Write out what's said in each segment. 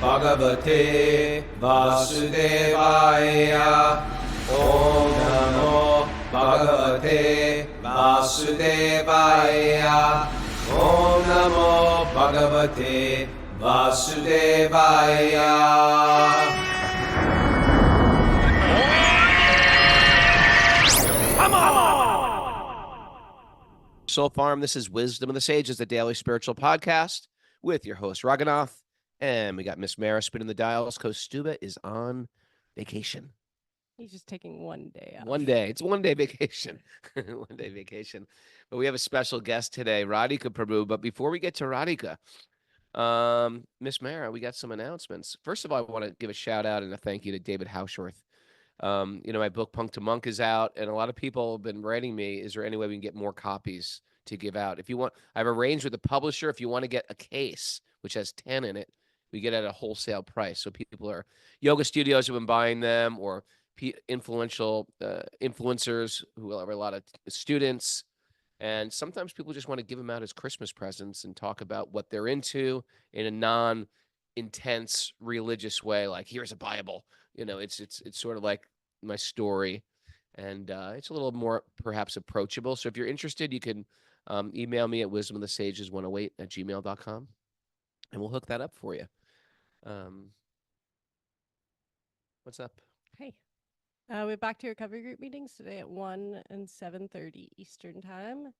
Bhagavate Vasudevaya. Om Namo Bhagavate Vasudevaya. Om Namo Bhagavate Vasudevaya. Soul Farm, this is Wisdom of the Sages, the daily spiritual podcast with your host, Raghunath. And we got Miss Mara spinning the dials because Stuba is on vacation. He's just taking one day off. 1 day. It's 1 day vacation. 1 day vacation. But we have a special guest today, Radhika Prabhu. But before we get to Radhika, Miss Mara, we got some announcements. First of all, I want to give a shout out and a thank you to David Hausworth. My book Punk to Monk is out, and a lot of people have been writing me, is there any way we can get more copies to give out? If you want, I've arranged with the publisher, if you want to get a case, which has 10 in it, we get at a wholesale price. So people are, yoga studios have been buying them, or influential influencers who have a lot of students. And sometimes people just want to give them out as Christmas presents and talk about what they're into in a non-intense religious way. Like, here's a Bible. It's sort of like my story, and it's a little more perhaps approachable. So if you're interested, you can email me at wisdomofthesages108@gmail.com, and we'll hook that up for you. What's up? Hey, we're back to recovery group meetings today at 1 and 7:30 Eastern time.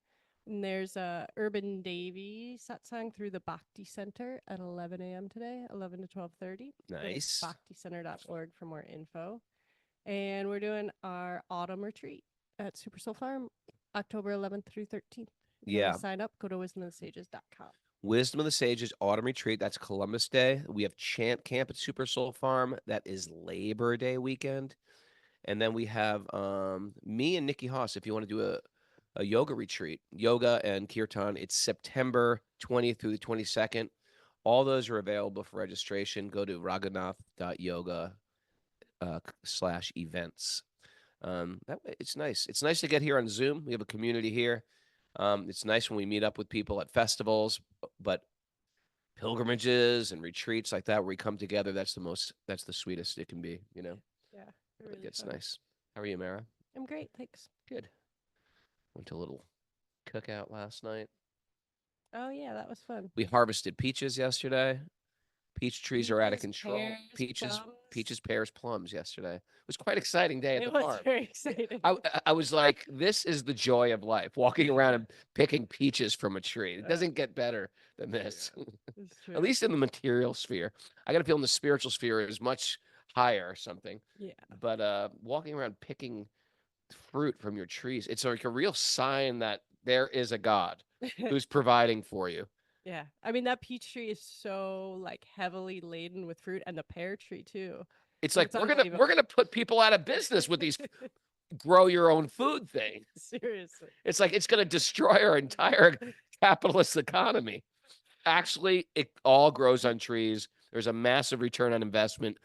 And there's a Urban Devi satsang through the Bhakti Center at 11 a.m. today, 11 to 12:30. Nice. BhaktiCenter.org for more info. And we're doing our autumn retreat at Super Soul Farm, October 11th through 13th. If you want to sign up, go to wisdomofthesages.com. Wisdom of the Sages Autumn Retreat. That's Columbus Day. We have Chant Camp at Super Soul Farm. That is Labor Day weekend. And then we have me and Nikki Haas, if you want to do a yoga retreat, yoga and kirtan. It's September 20th through the 22nd. All those are available for registration. Go to raghunath.yoga/events. It's nice. It's nice to get here on Zoom. We have a community here. It's nice when we meet up with people at festivals, but pilgrimages and retreats like that where we come together, that's the sweetest it can be, Yeah. Really it's fun. nice. How are you, Mara? I'm great, thanks. Good. Went to a little cookout last night. Oh, yeah, that was fun. We harvested peaches yesterday. Peach trees are out of control. Peaches, Peaches, pears, plums yesterday. It was quite an exciting day at the farm. farm. It was very exciting. I was like, this is the joy of life, walking around and picking peaches from a tree. It doesn't get better than this. Yeah, At least in the material sphere. I got to feel in the spiritual sphere is much higher or something. Yeah. But walking around picking fruit from your trees, it's like a real sign that there is a God who's providing for you. Yeah. I mean, that peach tree is so like heavily laden with fruit, and the pear tree too. It's like we're gonna put people out of business with these grow your own food things. Seriously. It's like it's gonna destroy our entire capitalist economy. Actually, it all grows on trees. There's a massive return on investment.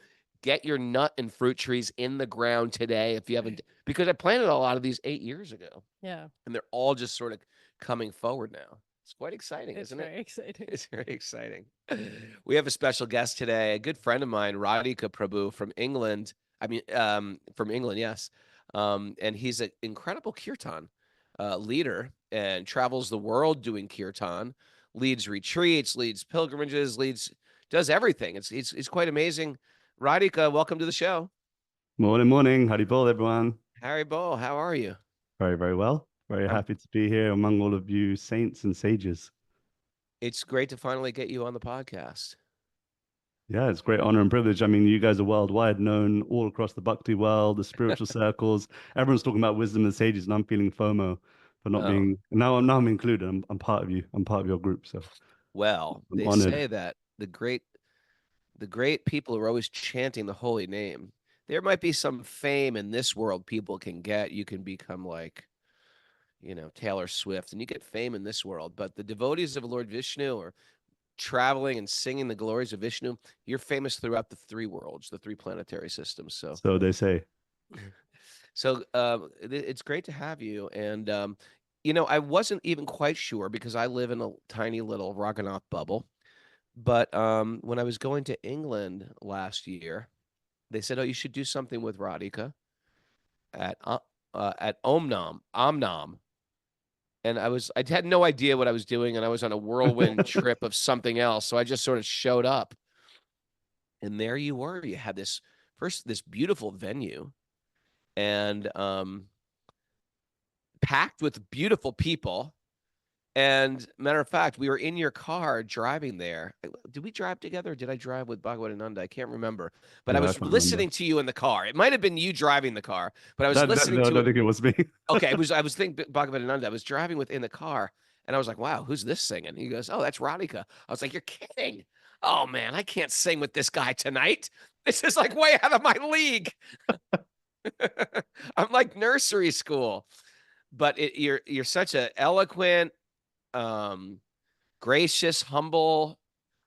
Get your nut and fruit trees in the ground today if you haven't, because I planted a lot of these 8 years ago. Yeah. And they're all just sort of coming forward now. It's quite exciting, isn't it? It's very exciting. It's very exciting. We have a special guest today, a good friend of mine, Radhika Prabhu from England. From England, yes. And he's an incredible kirtan leader and travels the world doing kirtan, leads retreats, leads pilgrimages, does everything. It's quite amazing. Radhika, welcome to the show. Morning. Howdy bol, everyone. Harry Bol, how are you? Very, very well. Very happy to be here among all of you saints and sages. It's great to finally get you on the podcast. Yeah, it's a great honor and privilege. I mean, you guys are worldwide known all across the Bhakti world, the spiritual circles. Everyone's talking about wisdom and sages, and I'm feeling FOMO for not being. Now I'm included. I'm part of you. I'm part of your group. So, they honored. say that the great people are always chanting the holy name. There might be some fame in this world people can get. You can become like, Taylor Swift, and you get fame in this world. But the devotees of Lord Vishnu are traveling and singing the glories of Vishnu. You're famous throughout the three worlds, the three planetary systems. So they say. So it's great to have you. And, I wasn't even quite sure because I live in a tiny little Raghunath bubble. But when I was going to England last year, they said, "Oh, you should do something with Radhika at Omnom." And I had no idea what I was doing, and I was on a whirlwind trip of something else. So I just sort of showed up, and there you were. You had this beautiful venue, and packed with beautiful people. And matter of fact, we were in your car driving there. Did we drive together or did I drive with Bhagavatananda? I can't remember. But I Yeah, I was can't remember. listening to you in the car. It might have been you driving the car, but I was listening No, I to don't it. think it was me. Okay, I was thinking Bhagavatananda. I was driving in the car and I was like, wow, who's this singing? He goes, oh, that's Radhika. I was like, you're kidding. Oh man, I can't sing with this guy tonight. This is like way out of my league. I'm like nursery school. But you're such an eloquent, um, gracious, humble.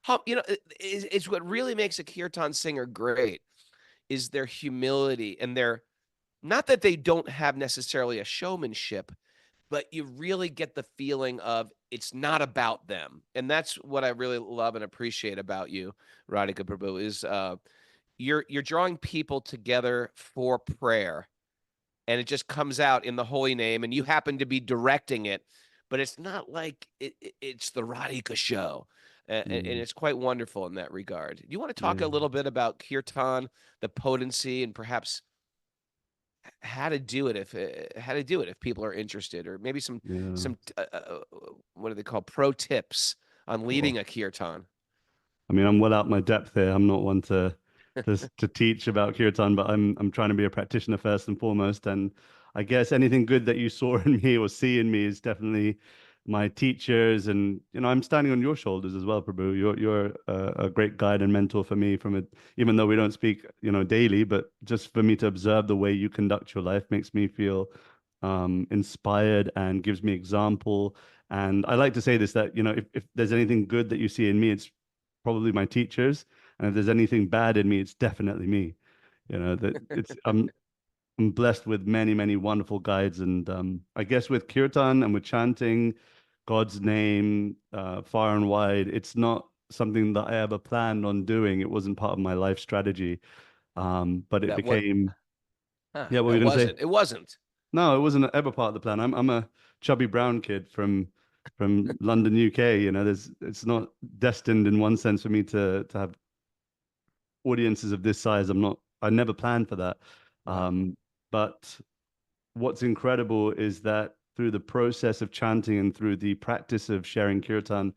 It's what really makes a kirtan singer great is their humility and their not that they don't have necessarily a showmanship, but you really get the feeling of it's not about them. And that's what I really love and appreciate about you, Radhika Prabhu, is you're drawing people together for prayer and it just comes out in the holy name and you happen to be directing it, but it's not like it's the Radhika show. And Mm, it's quite wonderful in that regard. Do you want to talk yeah. a little bit about kirtan, the potency, and perhaps how to do it if people are interested, or maybe Yeah. some what do they call pro tips on Well, leading a kirtan? I mean, I'm well out my depth here. I'm not one to teach about kirtan, but I'm trying to be a practitioner first and foremost. And I guess anything good that you saw in me or see in me is definitely my teachers. And I'm standing on your shoulders as well, Prabhu. You're a great guide and mentor for me from it, even though we don't speak, daily, but just for me to observe the way you conduct your life makes me feel inspired and gives me example. And I like to say this that, if there's anything good that you see in me, it's probably my teachers. And if there's anything bad in me, it's definitely me. That it's I'm blessed with many, many wonderful guides. And I guess with kirtan and with chanting God's name far and wide, it's not something that I ever planned on doing. It wasn't part of my life strategy. But it That what? became, Huh, yeah, what were that you gonna say? wasn't. It wasn't. No, it wasn't ever part of the plan. I'm a chubby brown kid from London, UK. It's not destined in one sense for me to have audiences of this size. I never planned for that. Wow. But what's incredible is that through the process of chanting and through the practice of sharing kirtan,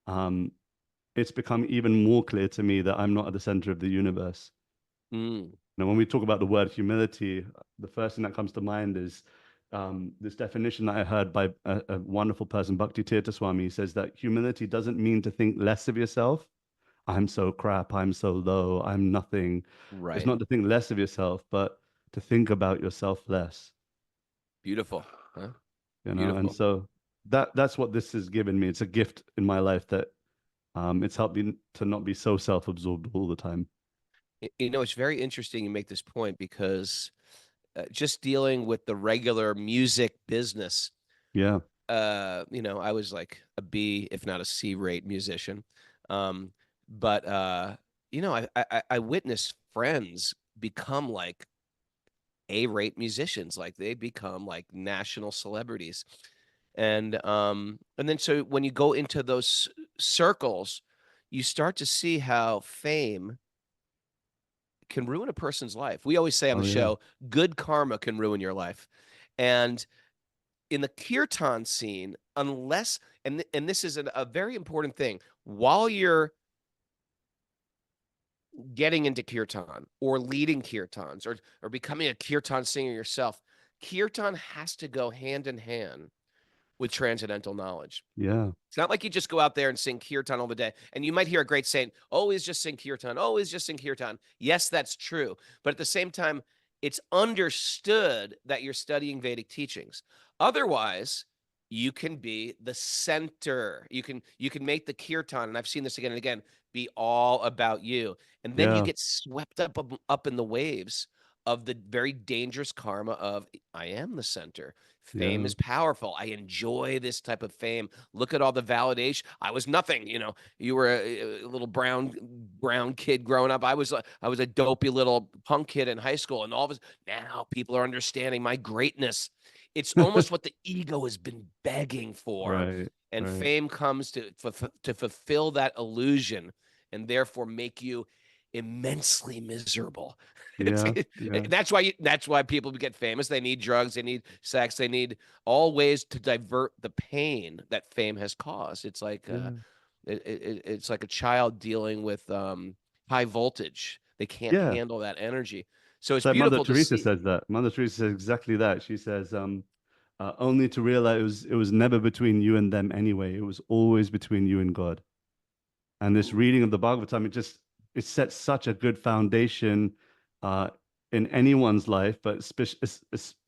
um, it's become even more clear to me that I'm not at the center of the universe. Mm, Now, when we talk about the word humility, the first thing that comes to mind is this definition that I heard by a wonderful person, Bhakti Tirtha Swami. He says that humility doesn't mean to think less of yourself. I'm so crap. I'm so low. I'm nothing. It's right. not to think less of yourself, but to think about yourself less. Beautiful. Huh? And Beautiful. so that's what this has given me. It's a gift in my life that it's helped me to not be so self-absorbed all the time. It's very interesting you make this point because just dealing with the regular music business, Yeah. I was like a B, if not a C rate musician. Um, but I witnessed friends become like A rate musicians, like they become like national celebrities. And then so when you go into those circles, you start to see how fame can ruin a person's life. We always say on the Oh yeah. show, good karma can ruin your life. And in the kirtan scene, unless and this is a very important thing, while you're getting into kirtan or leading kirtans or becoming a kirtan singer yourself, kirtan has to go hand in hand with transcendental knowledge. Yeah. It's not like you just go out there and sing kirtan all the day. And you might hear a great saying, always just sing kirtan, always just sing kirtan. Yes, that's true. But at the same time, it's understood that you're studying Vedic teachings. Otherwise, you can be the center. You can make the kirtan, and I've seen this again and again, be all about you. And then you Yeah. get swept up in the waves of the very dangerous karma of I am the center. Fame Yeah. is powerful. I enjoy this type of fame. Look at all the validation. I was nothing, you know. You were a little brown kid growing up. I was a dopey little punk kid in high school, and all of a now people are understanding my greatness. It's almost what the ego has been begging for, Right. and Right. fame comes to fulfill that illusion, and therefore make you immensely miserable. Yeah. Yeah. That's why people get famous. They need drugs, they need sex, they need all ways to divert the pain that fame has caused. It's like Yeah. it's like a child dealing with high voltage. They can't Yeah. handle that energy. So it's It's like Mother beautiful to Teresa see. says that. Mother Teresa says exactly that. She says, only to realize it was never between you and them anyway. It was always between you and God. And this Ooh, reading of the Bhagavatam, it sets such a good foundation uh, in anyone's life, but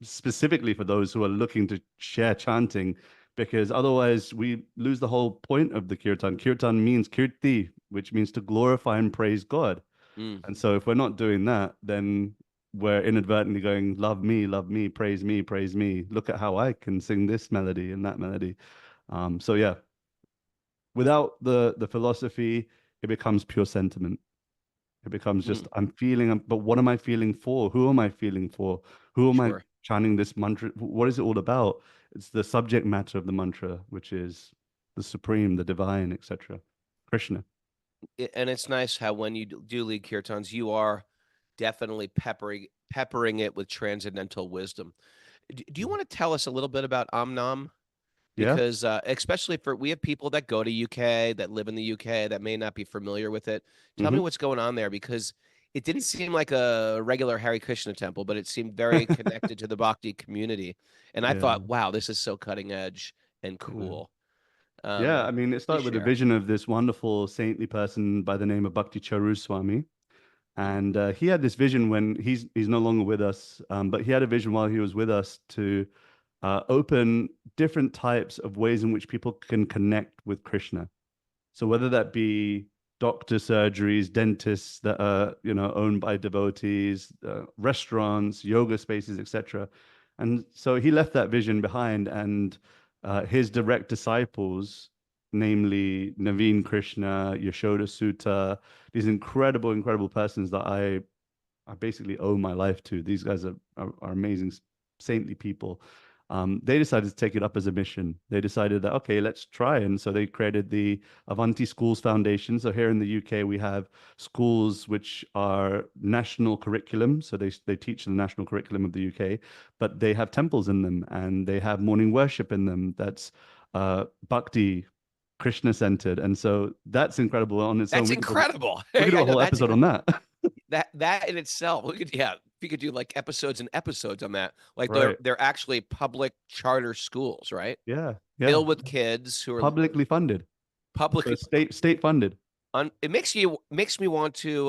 specifically for those who are looking to share chanting, because otherwise we lose the whole point of the kirtan. Kirtan means kirti, which means to glorify and praise God. mm, And so if we're not doing that, then we're inadvertently going, love me, praise me, praise me. Look at how I can sing this melody and that melody. So yeah, without the philosophy, it becomes pure sentiment. It becomes just mm, I'm feeling, but what am I feeling for? Who am I feeling for? Who am I sure. chanting this mantra? What is it all about? It's the subject matter of the mantra, which is the supreme, the divine, etc. Krishna. And it's nice how when you do lead kirtans, you are definitely peppering it with transcendental wisdom. Do you want to tell us a little bit about Om? Yeah. Because especially for we have people that go to UK that live in the UK that may not be familiar with it. Tell me Hmm. what's going on there because it didn't seem like a regular Hare Krishna temple, but it seemed very connected to the Bhakti community. And I Yeah. thought, wow, this is so cutting edge and Yeah. cool. Yeah, I mean, it Please started with a share. vision of this wonderful saintly person by the name of Bhakti Charu Swami. Mm, And he had this vision when he's no longer with us, but he had a vision while he was with us to open different types of ways in which people can connect with Krishna. So whether that be doctor surgeries, dentists that are owned by devotees, restaurants, yoga spaces, etc. And so he left that vision behind, and his direct disciples, namely Naveen Krishna, Yashoda Sutta, these incredible persons that I basically owe my life to. These guys are amazing, saintly people. They decided to take it up as a mission. They decided that, okay, let's try. And so they created the Avanti Schools Foundation. So here in the UK, we have schools which are national curriculum. So they teach the national curriculum of the UK, but they have temples in them and they have morning worship in them. That's bhakti, Krishna centered. And so that's incredible on its own. that's incredible. We could do I a know whole episode on that. that in itself. We could we could do like episodes and episodes on that. Like Right. they're actually public charter schools, right? Yeah. Yeah. Filled with kids who are Publicly funded. So public. state funded. It makes me want to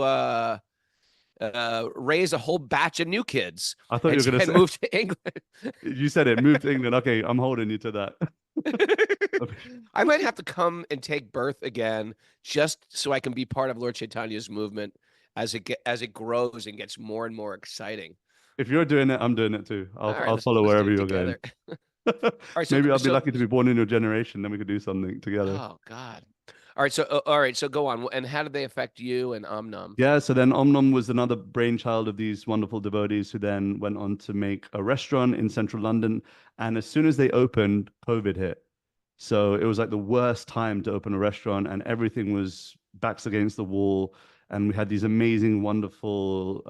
raise a whole batch of new kids I thought you were gonna and say move to England. you said it moved to England. Okay, I'm holding you to that. I might have to come and take birth again just so I can be part of Lord Chaitanya's movement as it grows and gets more and more exciting. If you're doing it, I'm doing it too. All right, I'll follow let's do wherever it you're going. together. All right, Maybe I'll be lucky to be born in your generation, then we could do something together. oh God. All right, so go on. And how did they affect you and Omnam? Yeah, so then Omnom was another brainchild of these wonderful devotees who then went on to make a restaurant in central London. And as soon as they opened, COVID hit. So it was like the worst time to open a restaurant, and everything was backs against the wall. And we had these amazing, wonderful,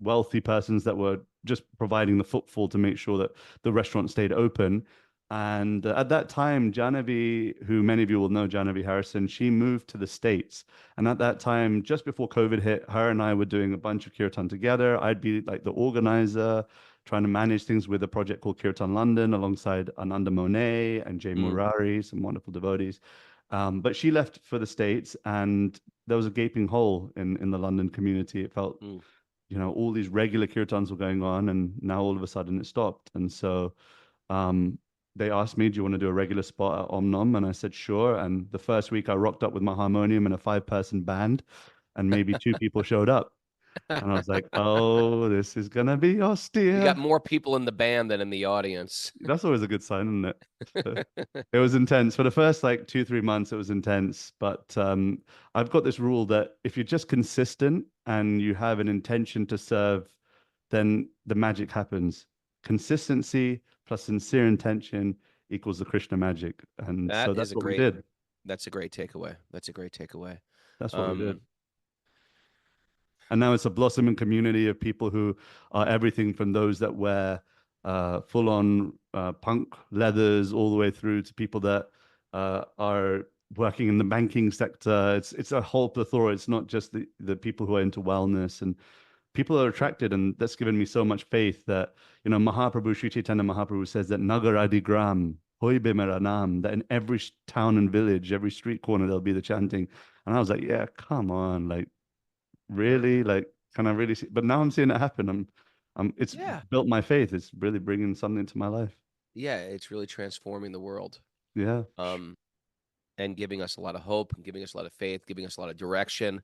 wealthy persons that were just providing the footfall to make sure that the restaurant stayed open. And at that time, Janavi, who many of you will know, Janavi Harrison, she moved to the States. And at that time, just before COVID hit, her and I were doing a bunch of kirtan together. I'd be like the organizer, trying to manage things with a project called Kirtan London alongside Ananda Monet and Jay Mm, Murari, some wonderful devotees. But she left for the States, and there was a gaping hole in the London community. It felt, mm. all these regular kirtans were going on, and now all of a sudden it stopped. And so um, they asked me, do you want to do a regular spot at Omnom? And I said, sure. And the first week I rocked up with my harmonium and a 5-person band, and maybe 2 people showed up. And I was like, oh, this is gonna be You austere. got more people in the band than in the audience. That's always a good sign, isn't it? So, it was intense for the first like 2, 3 months. It was intense, but I've got this rule that if you're just consistent and you have an intention to serve, then the magic happens. Consistency plus sincere intention equals the Krishna magic, and so That is that's a what we great did. that's a great takeaway. That's a great takeaway. That's what we did. Um, And now it's a blossoming community of people who are everything from those that wear full on punk leathers all the way through to people that are working in the banking sector. It's a whole plethora. It's not just the people who are into wellness, and people are attracted. And that's given me so much faith that, Mahaprabhu, Sri Chaitanya Mahaprabhu says that Nagaradi Gram, Hoy be mera naam, that in every town and village, every street corner, there'll be the chanting. And I was like, yeah, come on, like, really, like, can I really see? But now I'm seeing it happen. It's yeah. built my faith. It's really bringing something to my life. Yeah, it's really transforming the world. Yeah. Um, and giving us a lot of hope, and giving us a lot of faith, giving us a lot of direction.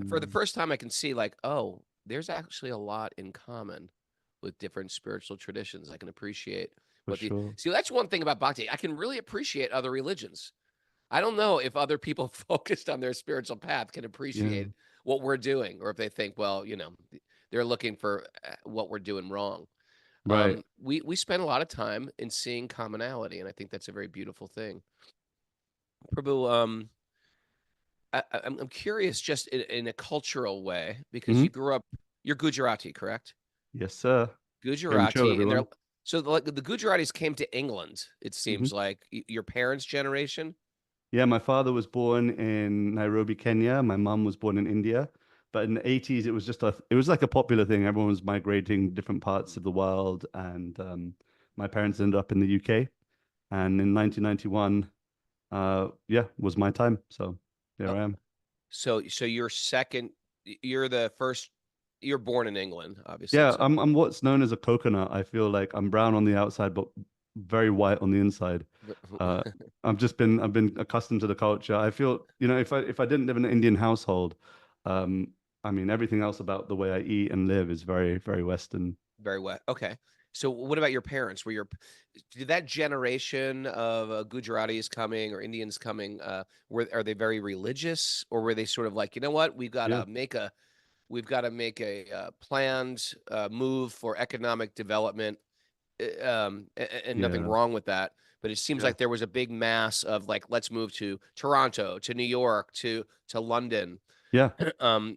For the Mm, first time, I can see like, oh, there's actually a lot in common with different spiritual traditions. I can appreciate for what the sure. see. That's one thing about bhakti. I can really appreciate other religions. I don't know if other people focused on their spiritual path can Yeah. appreciate what we're doing, or if they think, well, they're looking for what we're doing wrong. Right. We spend a lot of time in seeing commonality, and I think that's a very beautiful thing. Prabhu, I'm curious, just in a cultural way, because Hmm. you grew up, you're Gujarati, correct? Yes, sir. Game show, Gujarati, and they're everyone. so like the Gujaratis came to England. It Hmm. seems like your parents' generation. Yeah, my father was born in Nairobi, Kenya. My mum was born in India. But in the 80s, it was like a popular thing. Everyone was migrating different parts of the world, and my parents ended up in the UK. And in 1991, yeah, was my time. So there Oh, I am. so you're second. You're the first. You're born in England, obviously. Yeah, So I'm what's known as a coconut. I feel like I'm brown on the outside, but very white on the inside. Uh, I've been accustomed to the culture. I feel, if I didn't live in an Indian household, um, I mean, everything else about the way I eat and live is very, very Western. very wet. Okay. So what about your parents? Did that generation of Gujaratis coming or Indians coming, are they very religious, or were they sort of like, you know what, Yeah, we've got to make a planned move for economic development, and nothing yeah, wrong with that. But it seems yeah, like there was a big mass of like, let's move to Toronto, to New York, to London. yeah. um,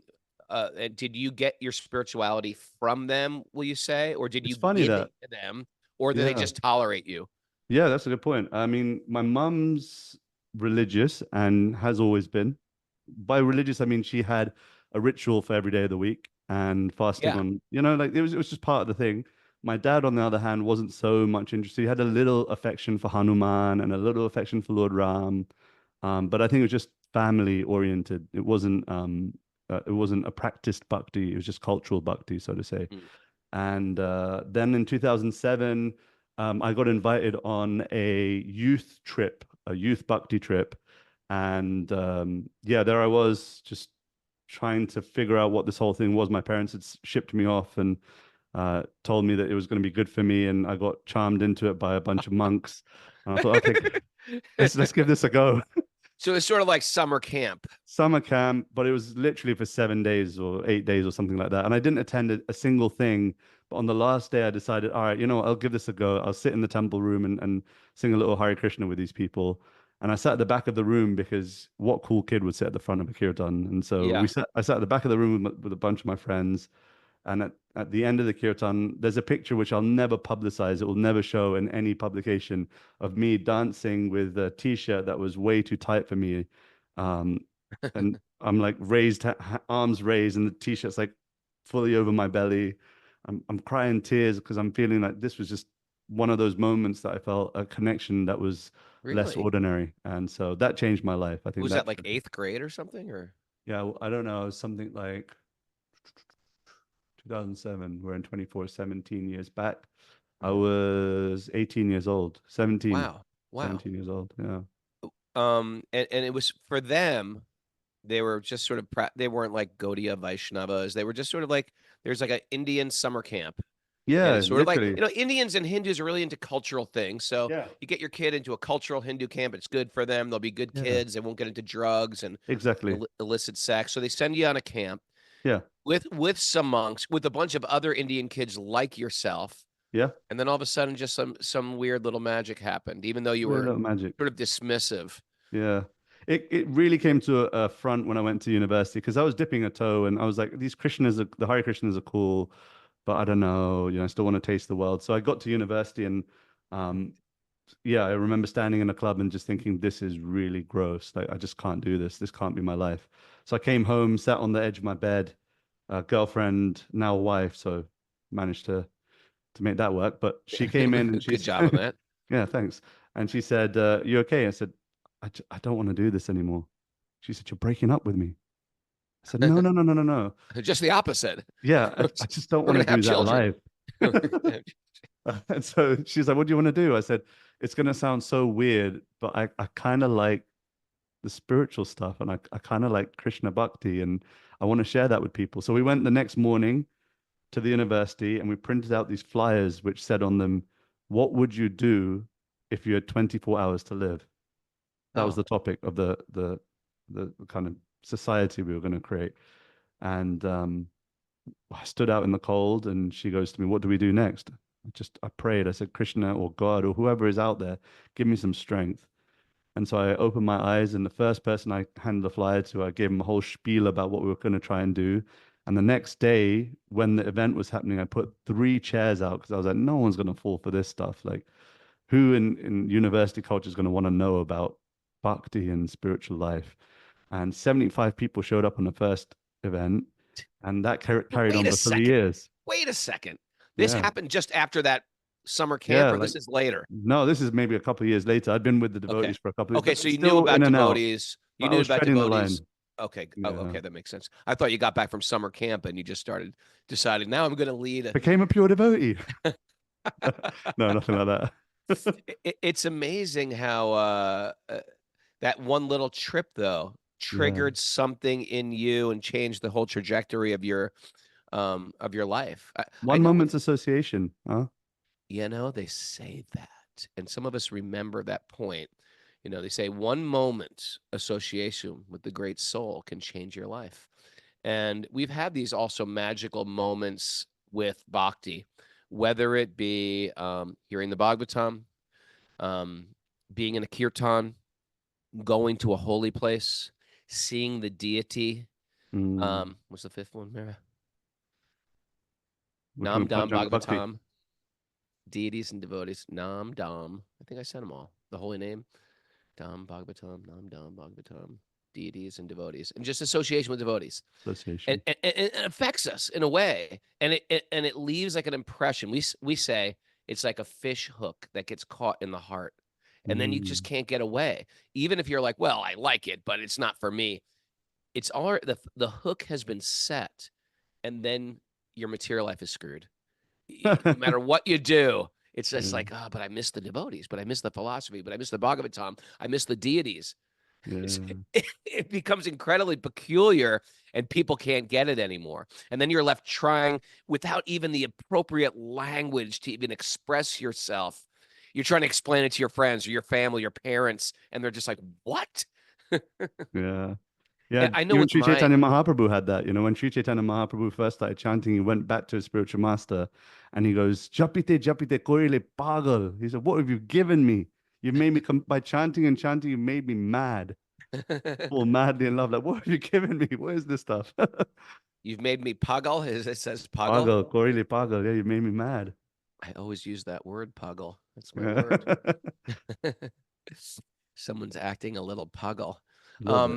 did you get your spirituality from them, will you say, or did It's you funny give that, it to them, or did they yeah. just tolerate you? Yeah, that's a good point. I mean, my mum's religious and has always been. By religious, I mean she had a ritual for every day of the week and fasting Yeah. on, like it was just part of the thing. My dad, on the other hand, wasn't so much interested. He had a little affection for Hanuman and a little affection for Lord Ram, but I think it was just family oriented. It wasn't a practiced bhakti. It was just cultural bhakti, so to say. Mm. And then in 2007, I got invited on a youth trip, a youth bhakti trip. And yeah, there I was just trying to figure out what this whole thing was. My parents had shipped me off and told me that it was going to be good for me. And I got charmed into it by a bunch of monks. And I thought, okay, let's give this a go. So it's sort of like summer camp. Summer camp, but it was literally for 7 days or 8 days or something like that. And I didn't attend a single thing. But on the last day, I decided, all right, I'll give this a go. I'll sit in the temple room and sing a little Hare Krishna with these people. And I sat at the back of the room because what cool kid would sit at the front of a kirtan? And so Yeah. I sat at the back of the room with a bunch of my friends. And at the end of the kirtan, there's a picture which I'll never publicize. It will never show in any publication of me dancing with a t-shirt that was way too tight for me. Um, and I'm like arms raised, and the t-shirt's like fully over my belly. I'm crying tears because I'm feeling like this was just one of those moments that I felt a connection that was less Really? ordinary. And so that changed my life. I think Was that that like eighth grade or something, or? yeah, I don't know, something like 2007. We're in 24, 17 years back. I Mhm. was 18 years old, 17, Wow. Wow. 17 years old. Yeah. And it was for them. They were just sort of they weren't like Gaudiya Vaishnavas. They were just sort of like there's like an Indian summer camp. And Yeah, it's sort of like, literally. Indians and Hindus are really into cultural things. So Yeah, you get your kid into a cultural Hindu camp. It's good for them. They'll be good yeah, kids. They won't get into drugs and exactly. illicit sex. So they send you on a camp Yeah, with some monks, with a bunch of other Indian kids like yourself. yeah. And then all of a sudden, just some weird little magic happened, even though you Weird were little magic. sort of dismissive. Yeah. It really came to a front when I went to university because I was dipping a toe and I was like, these Krishnas are the Hare Krishnas are cool, but I don't know, I still want to taste the world. So I got to university and um yeah, I remember standing in a club and just thinking, this is really gross. Like I just can't do this. This can't be my life. So I came home, sat on the edge of my bed, girlfriend, now wife, so managed to make that work. But she came in and Good she's job on that. yeah, thanks. And she said, you okay? I said, I don't want to do this anymore. She said, you're breaking up with me. I said, no, no, no, no, no, no. Just the opposite. Yeah, I just don't We're want to gonna have do that children. live. And so she's like, what do you want to do? I said, it's going to sound so weird, but I kind of like the spiritual stuff and I kind of like Krishna Bhakti and I want to share that with people. So we went the next morning to the university and we printed out these flyers which said on them, what would you do if you had 24 hours to live? That was Oh, the topic of the kind of society we were going to create. And I stood out in the cold and she goes to me, what do we do next? I prayed. I said, Krishna or God or whoever is out there, give me some strength. And so I opened my eyes, and the first person I handed the flyer to, I gave him a whole spiel about what we were going to try and do. And the next day, when the event was happening, I put 3 chairs out because I was like, no one's going to fall for this stuff. Like, who in university culture is going to want to know about bhakti and spiritual life? And 75 people showed up on the first event, and that carried wait on a for three second. years. Wait a second. This Yeah, happened just after that summer camp, yeah, or like this is later? no, this is maybe a couple of years later. I'd been with the Okay. devotees for a couple of, Okay, but so you knew still in about and out. devotees. You But I knew was about treading the devotees. line. Okay. Oh, Yeah. okay, that makes sense. I thought you got back from summer camp and you just started deciding now I'm going to lead a Became a pure devotee. No, nothing like that. It's amazing how that one little trip though Yeah. triggered something in you and changed the whole trajectory of your life. I One know when moment's association. Huh? they say that, and some of us remember that point. They say one moment association with the great soul can change your life. And we've had these also magical moments with bhakti, whether it be hearing the Bhagavatam, um, being in a kirtan, going to a holy place, seeing the deity. Mm. What's the fifth one, Mara? Which Nam one? Dam Panchanga Bhakti. Bhagavatam, deities and devotees. Nam Dam. I think I said them all. The holy name. Dam Bhagavatam, Nam Dam Bhagavatam, deities and devotees, and just association with devotees. And, Association. and, and it affects us in a way, and it leaves like an impression. We say it's like a fish hook that gets caught in the heart, and then you just Mm. can't get away. Even if you're like, well, I like it, but it's not for me. It's all the hook has been set, and then your material life is screwed. No matter what you do, it's just Yeah. like, oh, but I miss the devotees, but I miss the philosophy, but I miss the Bhagavatam, I miss the deities. Yeah. It becomes incredibly peculiar and people can't get it anymore. And then you're left trying without even the appropriate language to even express yourself. You're trying to explain it to your friends or your family, your parents, and they're just like, what? Yeah. Yeah, I know even with Sri my Chaitanya Mahaprabhu had that. When Sri Chaitanya Mahaprabhu first started chanting, he went back to his spiritual master and he goes, Japite, Japite, korile pagal. He said, what have you given me? You've made me come by chanting and chanting, you made me mad. Fall madly in love. Like, what have you given me? What is this stuff? You've made me pagal. It says pagal. Pagal, korile pagal. Yeah, you made me mad. I always use that word, pagal. That's my Yeah. word. Someone's acting a little pagal. A little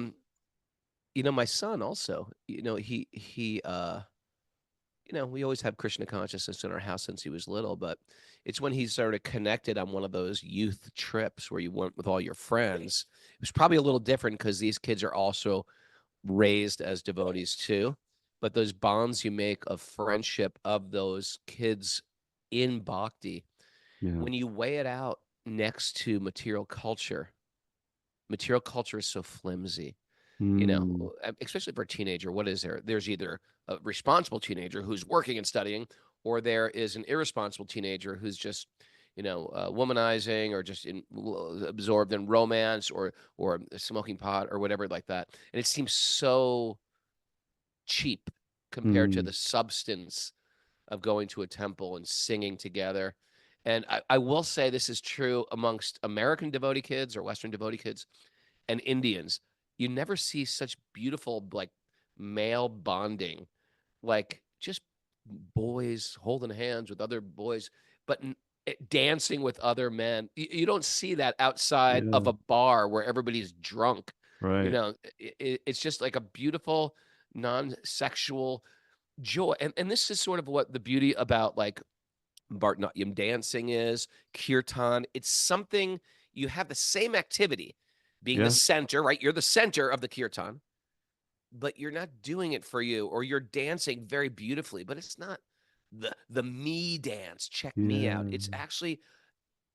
bit. My son also, we always have Krishna consciousness in our house since he was little, but it's when he started connected on one of those youth trips where you went with all your friends. It was probably a little different because these kids are also raised as devotees too. But those bonds you make of friendship of those kids in bhakti, Yeah. when you weigh it out next to material culture is so flimsy. You Mm. know, especially for a teenager, what is there? There's either a responsible teenager who's working and studying, or there is an irresponsible teenager who's just, womanizing or just absorbed in romance or smoking pot or whatever like that. And it seems so cheap compared to Mm. the substance of going to a temple and singing together. And I will say this is true amongst American devotee kids or Western devotee kids and Indians. You never see such beautiful, like, male bonding, like just boys holding hands with other boys, but dancing with other men. You don't see that outside of Yeah. a bar where everybody's drunk. Right. It's just like a beautiful, non-sexual joy. And this is sort of what the beauty about like Bharatanatyam dancing is, kirtan. It's something you have the same activity being the Yeah. center, right? You're the center of the kirtan, but you're not doing it for you, or you're dancing very beautifully, but it's not the me dance. Check me out. Yeah. It's actually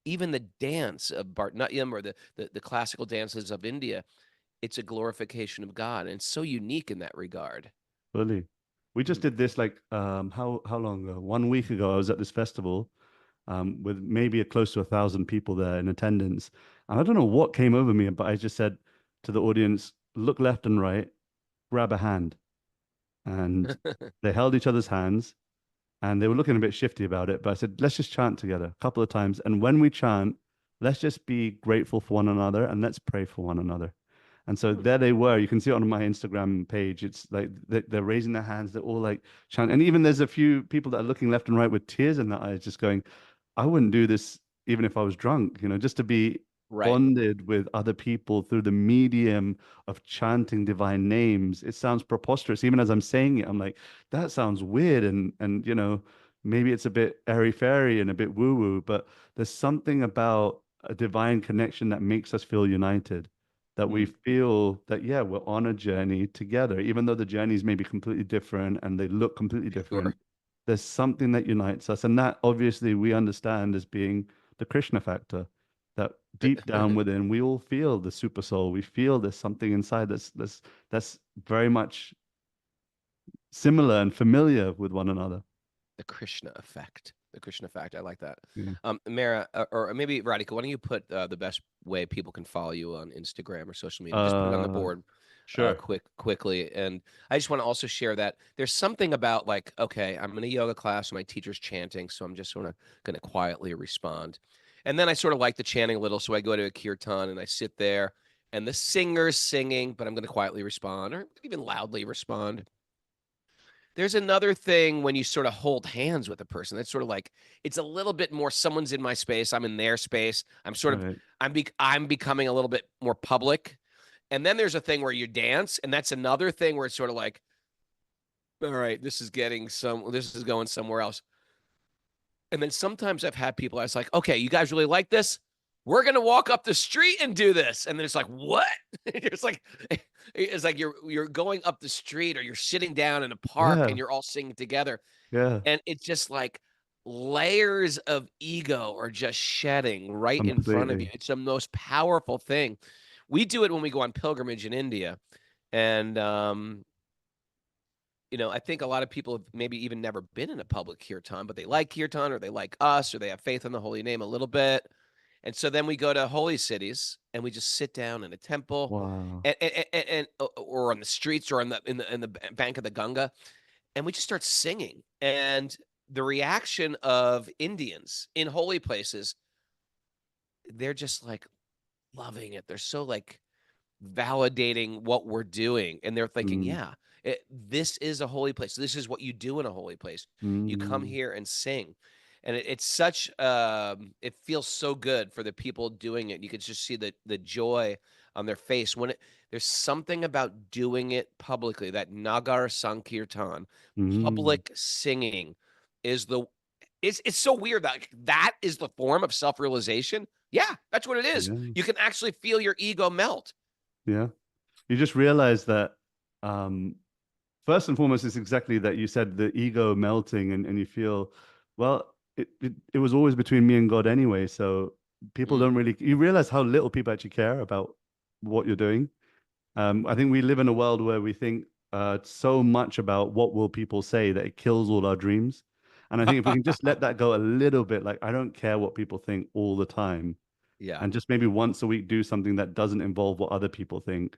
even the dance of Bharatanatyam or the classical dances of India. It's a glorification of God, and it's so unique in that regard. Fully. We just Mm. did this like how long ago? 1 week ago, I was at this festival with maybe close to 1,000 people there in attendance. And I don't know what came over me, but I just said to the audience, look left and right, grab a hand. And they held each other's hands and they were looking a bit shifty about it. But I said, let's just chant together a couple of times. And when we chant, let's just be grateful for one another and let's pray for one another. And so Hmm. there they were. You can see it on my Instagram page. It's like they're raising their hands. They're all like chanting. And even there's a few people that are looking left and right with tears in their eyes, just going, I wouldn't do this even if I was drunk, just to be Right. bonded with other people through the medium of chanting divine names. It sounds preposterous. Even as I'm saying it, I'm like, that sounds weird. And maybe it's a bit airy-fairy and a bit woo-woo, but there's something about a divine connection that makes us feel united, that we Mm. feel that, yeah, we're on a journey together, even though the journeys may be completely different and they look completely different. Sure. There's something that unites us. And that obviously we understand as being the Krishna factor, that deep down within, we all feel the super soul. We feel there's something inside that's very much similar and familiar with one another. The Krishna effect. The Krishna effect. I like that. Yeah. Mara, or maybe Radhika, why don't you put the best way people can follow you on Instagram or social media? Just put it on the Uh, board sure. quickly. And I just want to also share that there's something about like, okay, I'm in a yoga class and my teacher's chanting, so I'm just sort of going to quietly respond. And then I sort of like the chanting a little, so I go to a kirtan and I sit there and the singer's singing, but I'm going to quietly respond or even loudly respond. There's another thing when you sort of hold hands with a person. That's sort of like it's a little bit more someone's in my space, I'm in their space. Right. I'm becoming a little bit more public. And then there's a thing where you dance, and that's another thing where it's sort of like, all right, this is going somewhere else. And then sometimes I've had people, I was like, okay, you guys really like this? We're gonna walk up the street and do this. And then it's like, what? It's like you're going up the street or you're sitting down in a park Yeah. and you're all singing together. Yeah. And it's just like layers of ego are just shedding right in front of you. Completely. It's the most powerful thing. We do it when we go on pilgrimage in India. And I think a lot of people have maybe even never been in a public kirtan, but they like kirtan or they like us or they have faith in the holy name a little bit. And so then we go to holy cities and we just sit down in a temple Wow. and or on the streets or in the bank of the Ganga, and we just start singing. And the reaction of Indians in holy places, they're just like loving it. They're so like validating what we're doing, and they're thinking, Mm. yeah, this is a holy place. This is what you do in a holy place. You come Mm. here and sing. And it's such it feels so good for the people doing it. You could just see the joy on their face when there's something about doing it publicly. That Nagar Sankirtan, Mm. public singing, is the it's so weird that that is the form of self-realization. Yeah, that's what it is. Yeah. You can actually feel your ego melt. Yeah. You just realize that um first and foremost, it's exactly that you said, the ego melting, and you feel, well, it was always between me and God anyway. So people Mm. don't really, you realize how little people actually care about what you're doing. I think we live in a world where we think so much about what will people say that it kills all our dreams. And I think if we can just let that go a little bit, like I don't care what people think all the time, Yeah. and just maybe once a week do something that doesn't involve what other people think,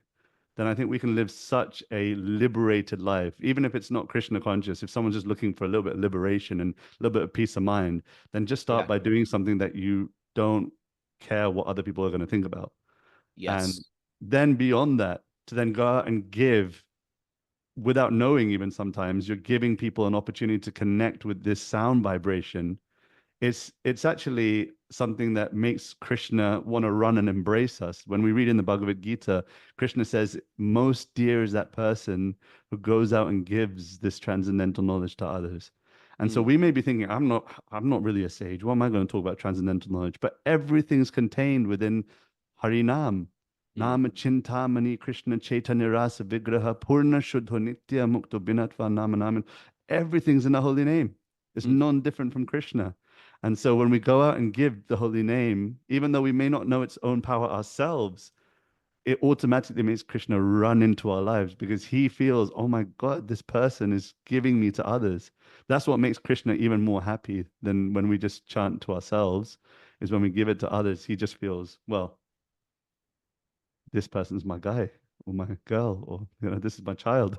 then I think we can live such a liberated life. Even if it's not Krishna conscious, if someone's just looking for a little bit of liberation and a little bit of peace of mind, then just start Yeah. by doing something that you don't care what other people are going to think about. And Yes. then beyond that, to then go out and give without knowing, even sometimes you're giving people an opportunity to connect with this sound vibration. It's actually something that makes Krishna want to run and embrace us. When we read in the Bhagavad Gita, Krishna says, most dear is that person who goes out and gives this transcendental knowledge to others. And so Mm. we may be thinking, I'm not really a sage. What am I going to talk about transcendental knowledge? But everything's contained within Harinam. Mm. Nama Chintamani Krishna Chaitanya Rasa Vigraha Purna Shuddho Nitya Mukto Binatva Nama Naman. Everything's in the holy name. It's Mm. non-different from Krishna. And so when we go out and give the holy name, even though we may not know its own power ourselves, it automatically makes Krishna run into our lives because he feels, oh my God, this person is giving me to others. That's what makes Krishna even more happy than when we just chant to ourselves, is when we give it to others, he just feels, well, this person's my guy or my girl, or this is my child.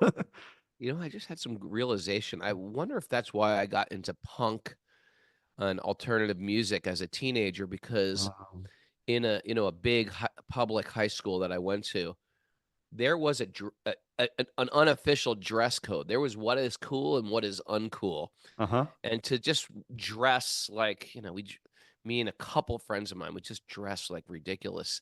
You know, I just had some realization. I wonder if that's why I got into punk and alternative music as a teenager, because Wow. in a big public high school that I went to, there was an unofficial dress code. There was what is cool and what is uncool. Uh-huh. And to just dress like, me and a couple friends of mine would just dress like ridiculous.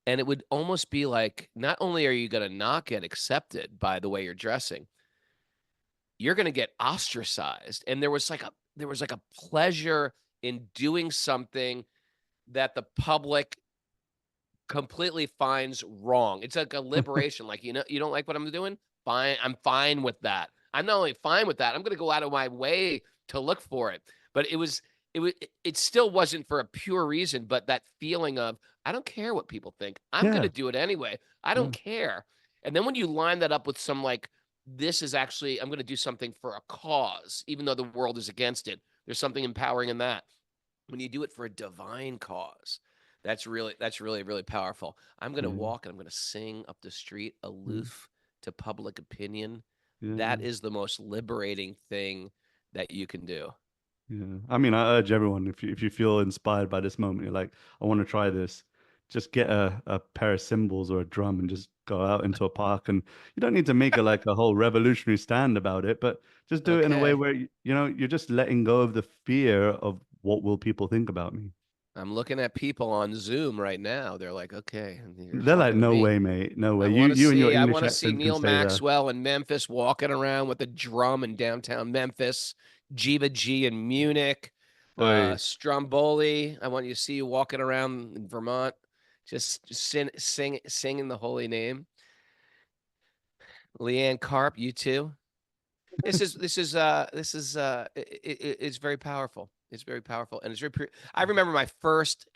And it would almost be like, not only are you going to not get accepted by the way you're dressing, you're going to get ostracized. And there was like a pleasure in doing something that the public completely finds wrong. It's like a liberation. Like, you don't like what I'm doing? Fine. I'm fine with that. I'm not only fine with that, I'm going to go out of my way to look for it. But it still wasn't for a pure reason, but that feeling of, I don't care what people think. I'm going Yeah. to do it anyway. I Yeah. don't care. And then when you line that up with some like, this is actually, I'm going to do something for a cause, even though the world is against it. There's something empowering in that. When you do it for a divine cause, that's really, really powerful. I'm going to Yeah. walk and I'm going to sing up the street, Yeah. aloof to public opinion. Yeah. That is the most liberating thing that you can do. Yeah. I mean, I urge everyone, if you feel inspired by this moment, you're like, I want to try this, just get a pair of cymbals or a drum and just go out into a park. And you don't need to make it like a whole revolutionary stand about it, but just do it in a way Okay. where, you're just letting go of the fear of what will people think about me. I'm looking at people on Zoom right now. They're like, okay, and you're They're like, talking to no me. way, mate. No way. I You want to you and your see I English want to see accent can Neil stay there. Maxwell in Memphis walking around with a drum in downtown Memphis, Jiva G in Munich, Oi. Stromboli. I want you to see you walking around in Vermont, just singing the holy name. Leanne Carp, you too. It's very powerful. It's very powerful, and I remember my first.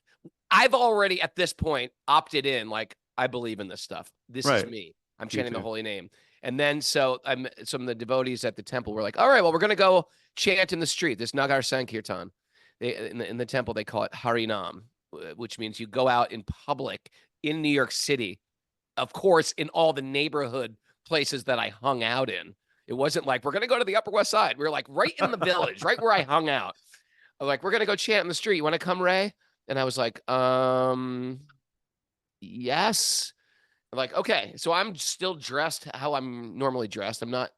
I've already at this point opted in, like, I believe in this stuff. This is Right. me. I'm Me chanting the too. holy name. And then some of the devotees at the temple were like, all right, well, we're gonna go chant in the street, this Nagar Sankirtan. In the temple, they call it Harinam, which means you go out in public in New York City, of course, in all the neighborhood places that I hung out in. It wasn't like, we're gonna go to the Upper West Side. We were like right in the village, right where I hung out. I'm like, we're gonna go chant in the street. You want to come, Ray? And I was like, yes. I'm like, okay. So I'm still dressed how I'm normally dressed. I'm not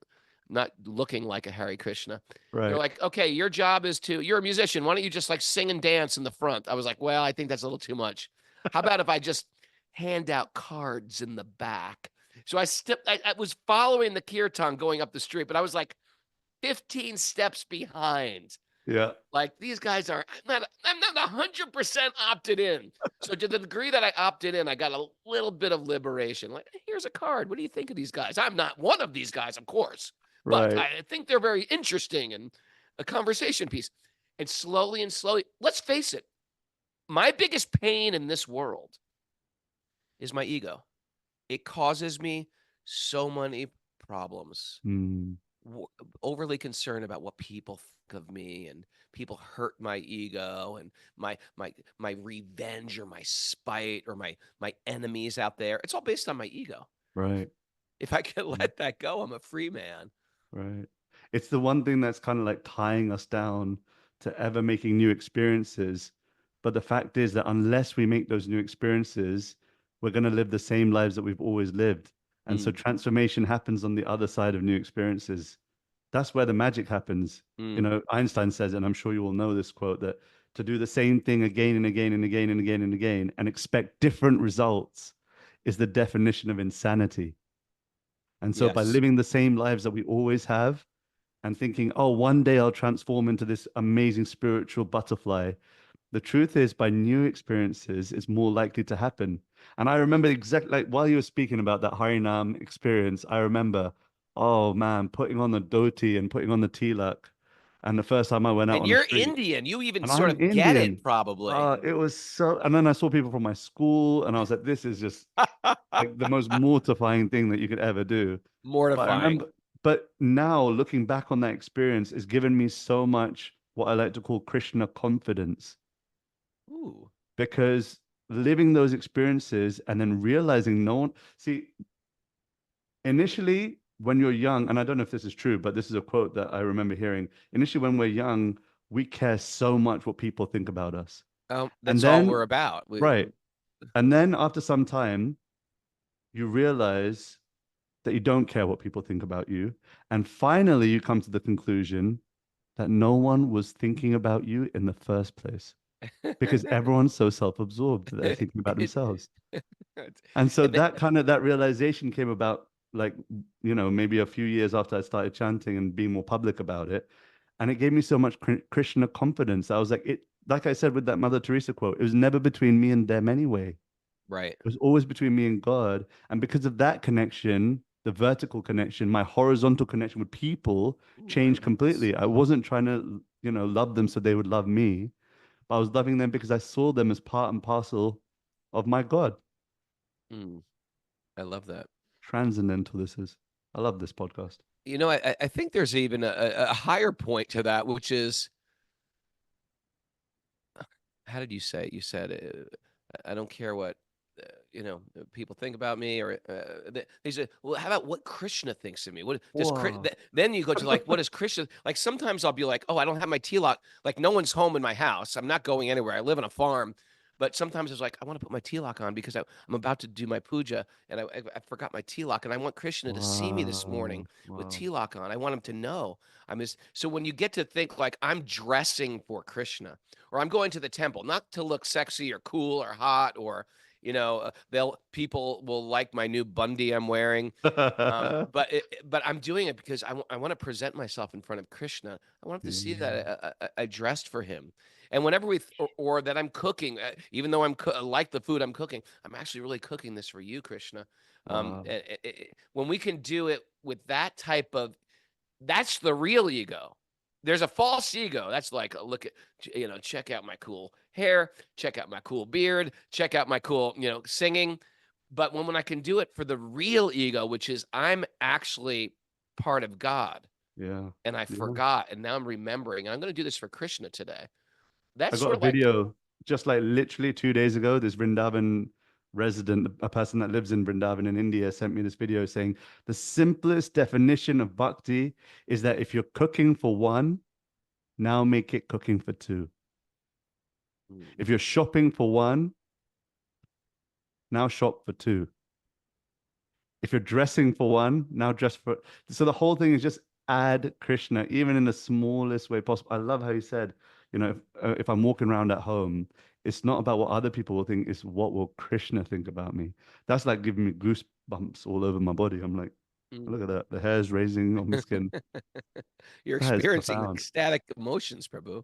looking like a Hare Krishna. They're Right. like, okay, your job is you're a musician. Why don't you just like sing and dance in the front? I was like, well, I think that's a little too much. How about if I just hand out cards in the back? So I was following the kirtan going up the street, but I was like 15 steps behind. Yeah. Like, these guys I'm not 100% opted in. So to the degree that I opted in, I got a little bit of liberation. Like, here's a card. What do you think of these guys? I'm not one of these guys, of course, but Right. I think they're very interesting and a conversation piece. And slowly, let's face it, my biggest pain in this world is my ego. it causes me so many problems. Mm, Overly concerned about what people think of me, and people hurt my ego and my revenge or my spite or my enemies out there. It's all based on my ego. right. If I can Mm, let that go, I'm a free man. right. It's the one thing that's kind of like tying us down to ever making new experiences. But the fact is that unless we make those new experiences, we're going to live the same lives that we've always lived. And so Mm, transformation happens on the other side of new experiences. That's where the magic happens. You mm. know, Einstein says, and I'm sure you all know this quote, that to do the same thing again and again and again and again and again and expect different results is the definition of insanity. And so by Yes. living the same lives that we always have and thinking, oh, one day I'll transform into this amazing spiritual butterfly, the truth is, by new experiences, it's more likely to happen. And I remember exactly like while you were speaking about that Harinam experience, I remember, oh man, putting on the dhoti and putting on the tilak. And the first time I went out And on the you're street, Indian. You even and sort I'm of get it, Indian. probably. It was so, and then I saw people from my school, and I was like, this is just like the most mortifying thing that you could ever do. But I Mortifying. remember, but now looking back on that experience has given me so much what I like to call Krishna confidence, Ooh. because living those experiences and then realizing no one, see, initially when you're young, and I don't know if this is true, but this is a quote that I remember hearing. Initially, when we're young, we care so much what people think about us. And That's all then, we're about. right. And then after some time, you realize that you don't care what people think about you. And finally, you come to the conclusion that no one was thinking about you in the first place because everyone's so self-absorbed that they're thinking about It- themselves. And so and that kind of that realization came about like, you know, maybe a few years after I started chanting and being more public about it. And it gave me so much Krishna confidence. I was like, it, like I said with that Mother Teresa quote, it was never between me and them anyway. right. It was always between me and God. And because of that connection, the vertical connection, my horizontal connection with people Ooh, I changed love this. completely. I wasn't trying to, you know, love them so they would love me, but I was loving them because I saw them as part and parcel of my God. Mm, I love that. Transcendental this is. I love this podcast. You know, I think there's even a higher point to that, which is, how did you say it? You said, I don't care what, people think about me, or they said, well, how about what Krishna thinks of me? What does Whoa. then you go to like, what does Krishna, like sometimes I'll be like, oh, I don't have my tilak, like no one's home in my house. I'm not going anywhere. I live on a farm. But sometimes it's like, I want to put my tilak on because I'm about to do my puja, and I forgot my tilak, and I want Krishna to see me this morning Wow. with Wow. tilak on. I want him to know I'm his. So when you get to think like I'm dressing for Krishna, or I'm going to the temple, not to look sexy or cool or hot, or people will like my new bundee I'm wearing. But I'm doing it because I want to present myself in front of Krishna. I want him to see Yeah. that I dressed for him. And whenever or that I'm cooking, even though I like the food I'm cooking, I'm actually really cooking this for you, Krishna. Wow. When we can do it with that type of, that's the real ego. There's a false ego. That's like, look at, check out my cool hair, check out my cool beard, check out my cool, singing. But when I can do it for the real ego, which is I'm actually part of God, Yeah. and I Yeah. forgot, and now I'm remembering, and I'm going to do this for Krishna today. I That's got sort a of like, video just like literally 2 days ago. This Vrindavan resident, a person that lives in Vrindavan in India, sent me this video saying the simplest definition of bhakti is that if you're cooking for one, now make it cooking for two. mm, If you're shopping for one, now shop for two. If you're dressing for one, now dress for. So the whole thing is just add Krishna, even in the smallest way possible. I love how you said, you know, if I'm walking around at home, it's not about what other people will think, it's what will Krishna think about me. That's like giving me goosebumps all over my body. I'm like, mm. look at that. The hair's raising on my skin. You're That is experiencing profound. ecstatic emotions, Prabhu.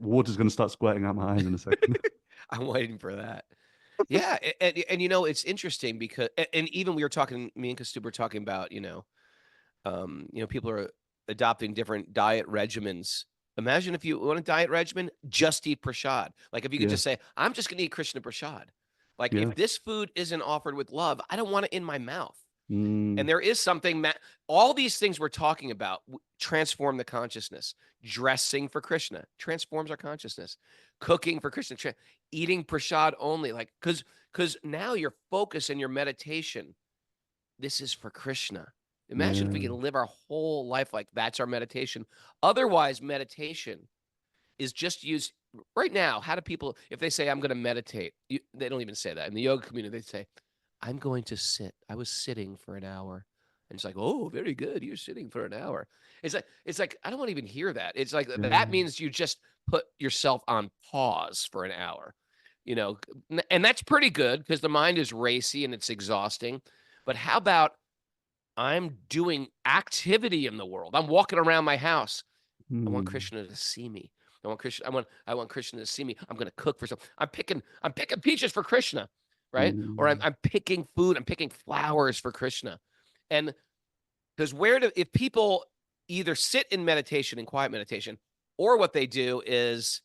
Water's going to start squirting out my eyes in a second. I'm waiting for that. Yeah, and it's interesting because and even we were talking, me and Kastu were talking about, people are adopting different diet regimens. Imagine if you want a diet regimen, just eat prasad. Like if you could Yeah. just say, I'm just going to eat Krishna prasad. Like Yeah. if this food isn't offered with love, I don't want it in my mouth. Mm, And there is something, all these things we're talking about transform the consciousness. Dressing for Krishna transforms our consciousness. Cooking for Krishna, eating prasad only, like because now your focus and your meditation, this is for Krishna. Imagine if we yeah. can live our whole life like that's our meditation. Otherwise, meditation is just used right now. How do people, if they say, I'm going to meditate, they don't even say that. In the yoga community, they say, I'm going to sit. I was sitting for an hour. And it's like, oh, very good. You're sitting for an hour. It's like, I don't want to even hear that. It's like, Yeah. that means you just put yourself on pause for an hour, and that's pretty good because the mind is racy and it's exhausting. But how about I'm doing activity in the world? I'm walking around my house. I want Mm, Krishna to see me. I want Krishna to see me. I'm going to cook for some. I'm picking peaches for Krishna, right? Or I'm mm, I'm picking food. I'm picking flowers for Krishna. And because if people either sit in meditation and quiet meditation, or what they do is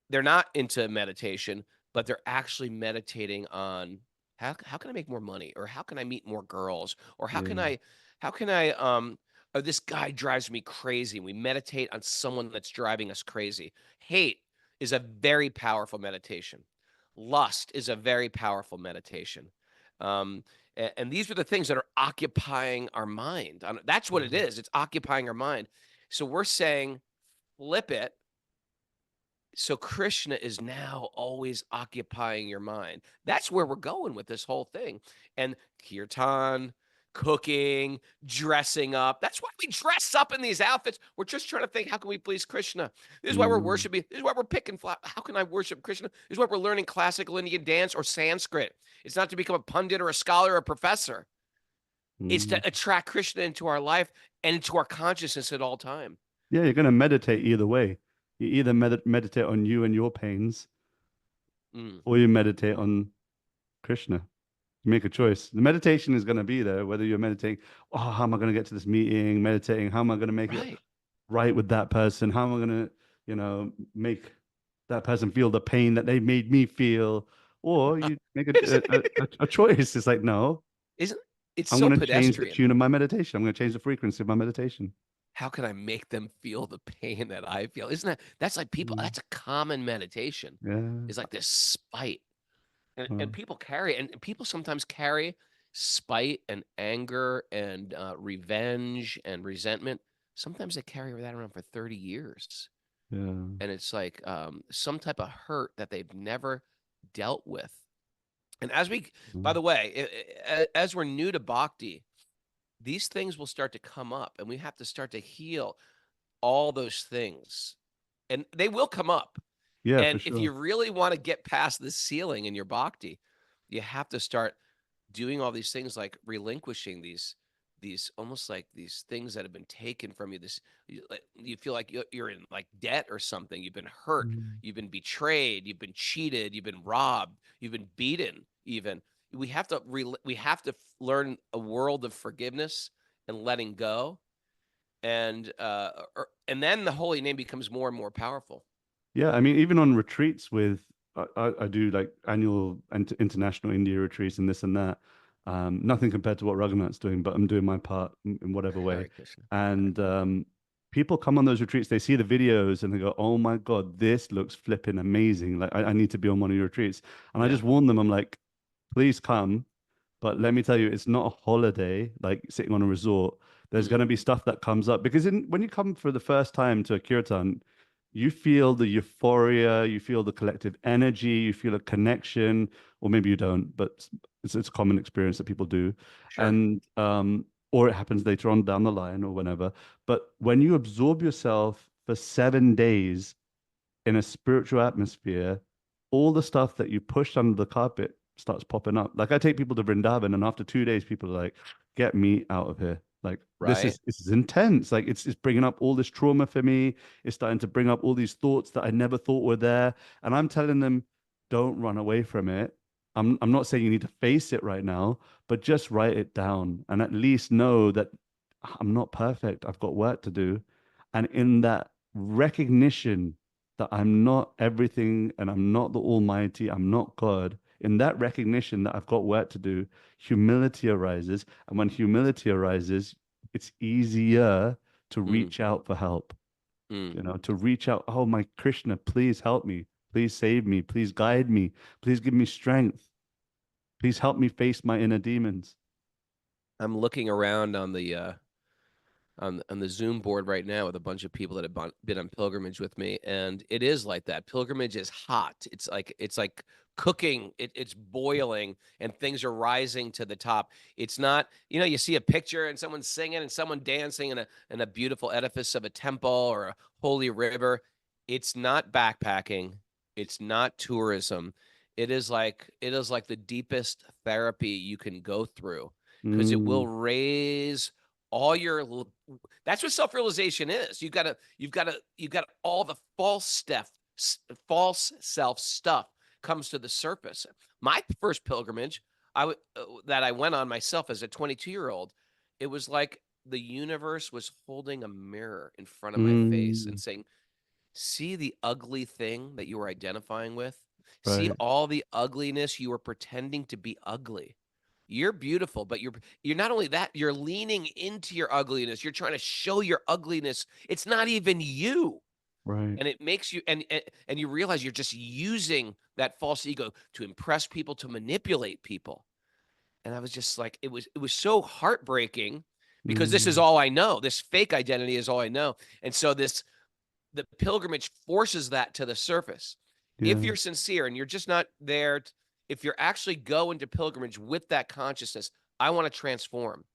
they're not into meditation, but they're actually meditating on how can I make more money, or how can I meet more girls, or how can yeah. I or this guy drives me crazy. We meditate on someone that's driving us crazy. Hate is a very powerful meditation. Lust is a very powerful meditation. And these are the things that are occupying our mind. That's what it Mm, is. It's occupying our mind. So we're saying flip it, so Krishna is now always occupying your mind. That's where we're going with this whole thing. And kirtan, cooking, dressing up. That's why we dress up in these outfits. We're just trying to think, how can we please Krishna? This is why we're mm, worshiping. This is why we're picking. How can I worship Krishna? This is why we're learning classical Indian dance or Sanskrit. It's not to become a pundit or a scholar or a professor. It's mm. to attract Krishna into our life and into our consciousness at all time. Yeah, you're going to meditate either way. You either meditate on you and your pains, Mm, or you meditate on Krishna. You make a choice. The meditation is going to be there, whether you're meditating, oh, how am I going to get to this meeting? Meditating, how am I going to make it right. right with that person? How am I going to, make that person feel the pain that they made me feel? Or you make Isn't a choice. It's like, no, Isn't it's I'm so going to change the pedestrian? tune of my meditation. I'm going to change the frequency of my meditation. How can I make them feel the pain that I feel? Isn't that's like people, Mm, that's a common meditation. yeah. Is like this spite. And Well, people carry, and people sometimes carry spite and anger and revenge and resentment. Sometimes they carry that around for 30 years. yeah. And it's like some type of hurt that they've never dealt with. And by Mm, the way, as we're new to bhakti, these things will start to come up, and we have to start to heal all those things, and they will come up. yeah, for And if sure. you really want to get past the ceiling in your bhakti, you have to start doing all these things, like relinquishing these almost like these things that have been taken from you. You feel like you're in like debt or something. You've been hurt, Mm. you've been betrayed, you've been cheated, you've been robbed, you've been beaten. Even we have to learn a world of forgiveness and letting go, and then the holy name becomes more and more powerful. Yeah, I mean, even on retreats with I do like annual and international India retreats and this and that. Nothing compared to what Raghunath's doing, but I'm doing my part in whatever way. Hare Krishna. And people come on those retreats, they see the videos and they go, "Oh my God, this looks flipping amazing! Like I need to be on one of your retreats." And I Yeah, just warn them, I'm like, "Please come, but let me tell you, it's not a holiday like sitting on a resort. There's mm, going to be stuff that comes up because when you come for the first time to a kirtan, you feel the euphoria, you feel the collective energy, you feel a connection, or maybe you don't, but it's a common experience that people do, sure. and or it happens later on down the line or whenever. But when you absorb yourself for 7 days in a spiritual atmosphere, all the stuff that you pushed under the carpet starts popping up. Like I take people to Vrindavan, and after 2 days, people are like, "Get me out of here!" Like Right. this is intense. Like it's bringing up all this trauma for me. It's starting to bring up all these thoughts that I never thought were there, and I'm telling them, don't run away from it. I'm not saying you need to face it right now, but just write it down and at least know that I'm not perfect. I've got work to do, and in that recognition that I'm not everything and I'm not the Almighty, I'm not God, in that recognition that I've got work to do, humility arises. And when humility arises, it's easier to reach out for help, to reach out. Oh, my Krishna, please help me. Please save me. Please guide me. Please give me strength. Please help me face my inner demons. I'm looking around on the Zoom board right now with a bunch of people that have been on pilgrimage with me, and it is like that. Pilgrimage is hot. It's like cooking. It's boiling, and things are rising to the top. It's not, you see a picture and someone's singing and someone dancing in a beautiful edifice of a temple or a holy river. It's not backpacking. It's not tourism. It is like the deepest therapy you can go through, because it will raise all your, that's what self-realization is. You've got all the false self stuff comes to the surface. My first pilgrimage that I went on myself as a 22-year-old, it was like the universe was holding a mirror in front of my face and saying, see the ugly thing that you were identifying with? See Right. all the ugliness you were pretending to be ugly. You're beautiful, but you're not only that, you're leaning into your ugliness. You're trying to show your ugliness. It's not even you. Right. And it makes you, and you realize you're just using that false ego to impress people, to manipulate people. And I was just like, it was so heartbreaking, because this is all I know. This fake identity is all I know. And so the pilgrimage forces that to the surface. If Yeah. you're sincere and you're just not there, if you're actually going to pilgrimage with that consciousness, I want to transform.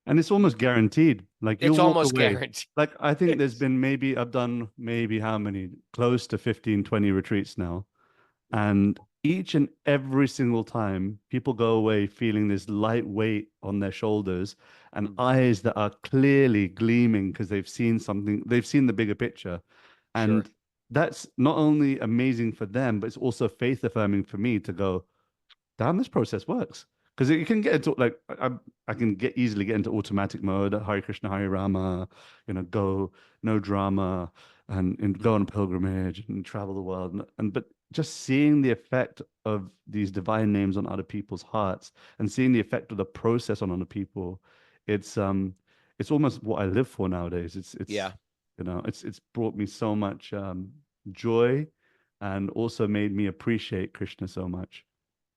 And it's almost guaranteed. Like you It's walk almost away. guaranteed. Like I think there's been I've done maybe how many? Close to 15, 20 retreats now. And each and every single time, people go away feeling this light weight on their shoulders and eyes that are clearly gleaming because they've seen something, they've seen the bigger picture. Sure. And that's not only amazing for them, but it's also faith affirming for me to go, damn, this process works. Because you can get into like I can easily get into automatic mode, Hare Krishna, Hare Rama, go no drama, and go on a pilgrimage and travel the world, and but just seeing the effect of these divine names on other people's hearts and seeing the effect of the process on other people, it's almost what I live for nowadays. It's Yeah. it's brought me so much joy, and also made me appreciate Krishna so much.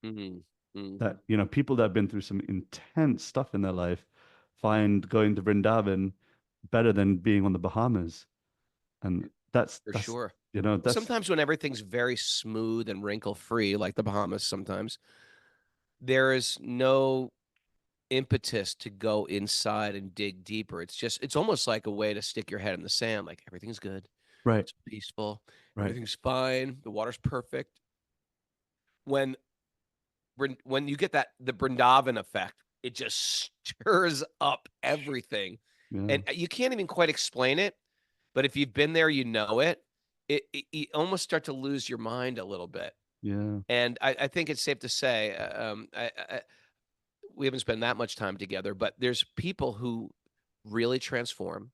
That people that have been through some intense stuff in their life find going to Vrindavan better than being on the Bahamas, and that's For sure. that's Sometimes when everything's very smooth and wrinkle free, like the Bahamas, sometimes there is no impetus to go inside and dig deeper. It's almost like a way to stick your head in the sand. Like, everything's good. right, It's peaceful. right, Everything's fine. The water's perfect. When you get the Brindavan effect, it just stirs up everything. yeah, And you can't even quite explain it, but if you've been there, you know it. You almost start to lose your mind a little bit. yeah, And I think it's safe to say, we haven't spent that much time together, but there's people who really transform.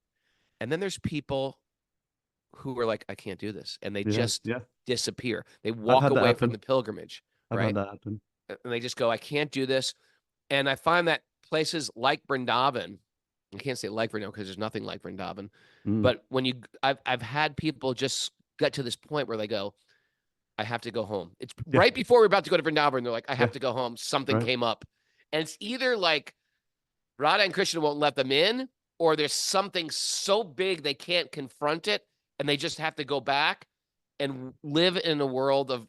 And then there's people who are like, I can't do this. And they yeah, just yeah. disappear. They I've walk had that away from happen. the pilgrimage, I've had right? that happen. And they just go, I can't do this. And I find that places like Vrindavan, I can't say like Vrindavan because there's nothing like Vrindavan, but when I've had people just get to this point where they go, I have to go home. It's Yeah, right before we're about to go to Vrindavan, and they're like, I yeah, have to go home. Something right, came up. And it's either like Radha and Krishna won't let them in, or there's something so big they can't confront it, and they just have to go back and live in a world of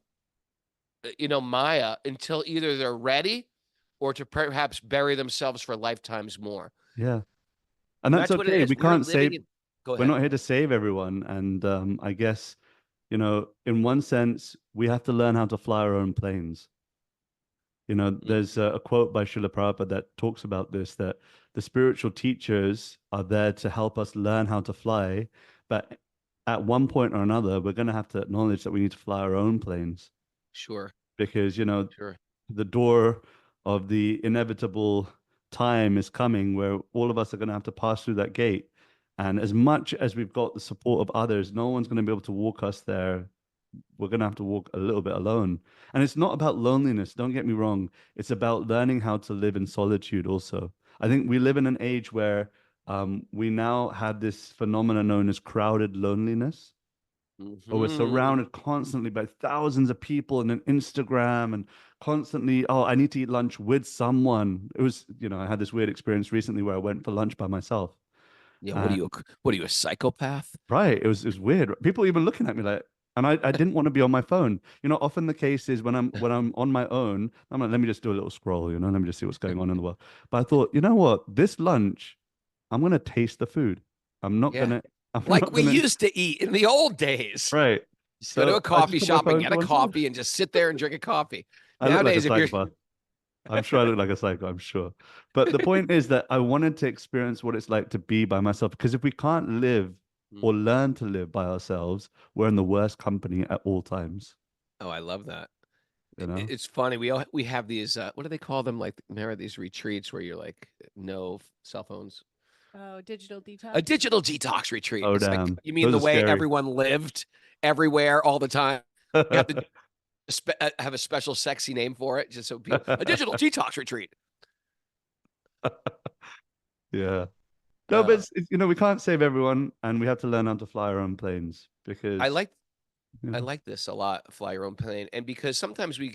Maya until either they're ready or to perhaps bury themselves for lifetimes more. yeah. And And that's that's what it okay. is. We We're can't living save. in. Go We're ahead. not here to save everyone, and I guess in one sense, we have to learn how to fly our own planes. There's a quote by Srila Prabhupada that talks about this, that the spiritual teachers are there to help us learn how to fly, but at one point or another, we're going to have to acknowledge that we need to fly our own planes, Sure. because, Sure. the door of the inevitable time is coming where all of us are going to have to pass through that gate. And as much as we've got the support of others, no one's going to be able to walk us there we're going to have to walk a little bit alone. And it's not about loneliness, don't get me wrong. It's about learning how to live in solitude also. I think we live in an age where we now have this phenomenon known as crowded loneliness, or we're Mhm. surrounded constantly by thousands of people and an Instagram and constantly, oh, I need to eat lunch with someone. It was, I had this weird experience recently where I went for lunch by myself. Yeah, And what are you, a psychopath? right, it was weird. People even looking at me like, and I didn't want to be on my phone. Often the case is when I'm on my own, I'm like, let me just do a little scroll, let me just see what's going on in the world. But I thought, you know what? This lunch, I'm gonna taste the food. I'm not Yeah. gonna, I'm Like not we gonna, used to eat in the old days. right. Just go to a So I coffee just put my shop and phone get to a one side. coffee and just sit there and drink a coffee. I look like a Nowadays, if you're psychopath. I'm sure I look like a psycho, I'm sure. But the point is that I wanted to experience what it's like to be by myself. Because if we can't live or Mm. learn to live by ourselves, we're in the worst company at all times, Oh, I love that. you know? It's funny. We have these what do they call them? Like there are these retreats where you're like no cell phones. Oh, digital A detox. digital detox retreat. Oh, It's like damn. you mean Those the are way scary. everyone lived everywhere all the time. You have to have a special sexy name for it, just so people. A digital detox retreat. Yeah. No, but Uh, we can't save everyone, and we have to learn how to fly our own planes I because, like you I know, like this a lot. Fly your own plane, and because sometimes we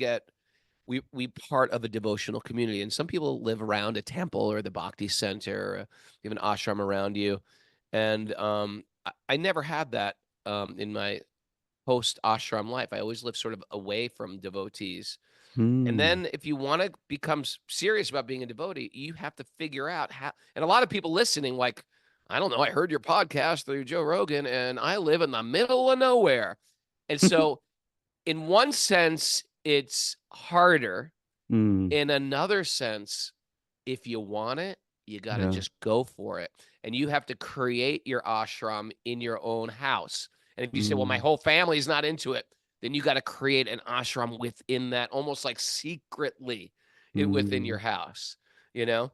part of a devotional community, and some people live around a temple or the bhakti center, or you have an ashram around you, and I never had that in my post ashram life. I always lived sort of away from devotees. And hmm, then if you want to become serious about being a devotee, you have to figure out how. And a lot of people listening, like, I don't know, I heard your podcast through Joe Rogan, and I live in the middle of nowhere. And so, in one sense, it's harder. hmm, In another sense, if you want it, you got to yeah, just go for it. And you have to create your ashram in your own house. And if you say, well, my hmm, whole family's not into it, then you got to create an ashram within that, almost like secretly within hmm, your house. You know,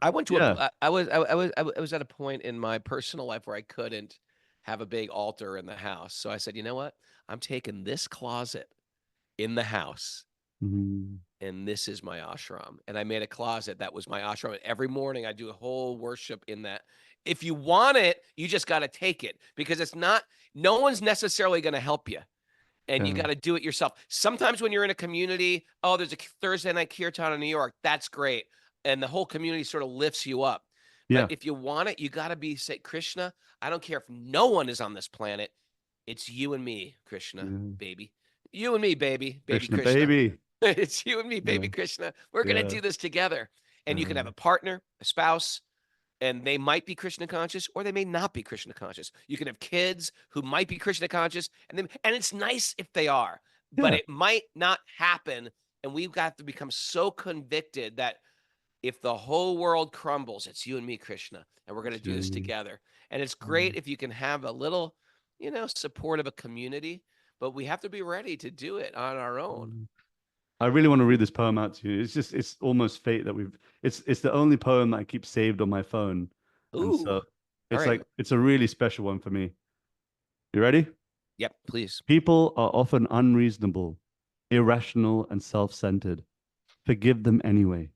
I went to yeah, I was at a point in my personal life where I couldn't have a big altar in the house. So I said, you know what? I'm taking this closet in the house hmm, and this is my ashram. And I made a closet that was my ashram. And every morning I do a whole worship in that. If you want it, you just got to take it because it's not, no one's necessarily going to help you. And you yeah, got to do it yourself. Sometimes when you're in a community, oh, there's a Thursday night kirtan in New York. That's great. And the whole community sort of lifts you up. But yeah, if you want it, you got to be, say, Krishna, I don't care if no one is on this planet. It's you and me, Krishna, yeah. baby. You and me, baby Krishna, Krishna. baby. It's you and me, Yeah, baby Krishna. We're going to yeah, do this together. And you can have yeah, a partner, a spouse, and they might be Krishna conscious or they may not be Krishna conscious. You can have kids who might be Krishna conscious and it's nice if they are, but yeah. it might not happen. And we've got to become so convicted that if the whole world crumbles, it's you and me, Krishna, and we're going to It's do you this and me. together. And it's great Mm. if you can have a little, support of a community, but we have to be ready to do it on our own. Mm. I really want to read this poem out to you. It's almost fate that it's the only poem that I keep saved on my phone. And Ooh. so All it's right. like, it's a really special one for me. You ready? Yep, please. People are often unreasonable, irrational, and self-centered. Forgive them anyway.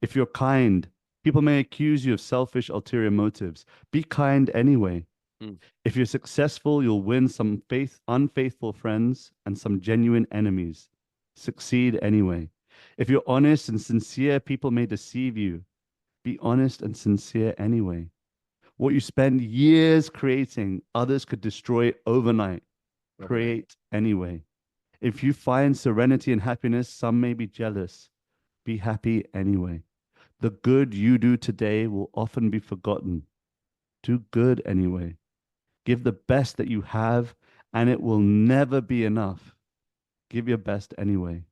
If you're kind, people may accuse you of selfish, ulterior motives. Be kind anyway. Mm. If you're successful, you'll win some unfaithful friends and some genuine enemies. Succeed anyway. If you're honest and sincere, people may deceive you. Be honest and sincere anyway. What you spend years creating, others could destroy overnight. Overnight. Create anyway. If you find serenity and happiness, some may be jealous. Be happy anyway. The good you do today will often be forgotten. Do good anyway. Give the best that you have, and it will never be enough. Give your best anyway.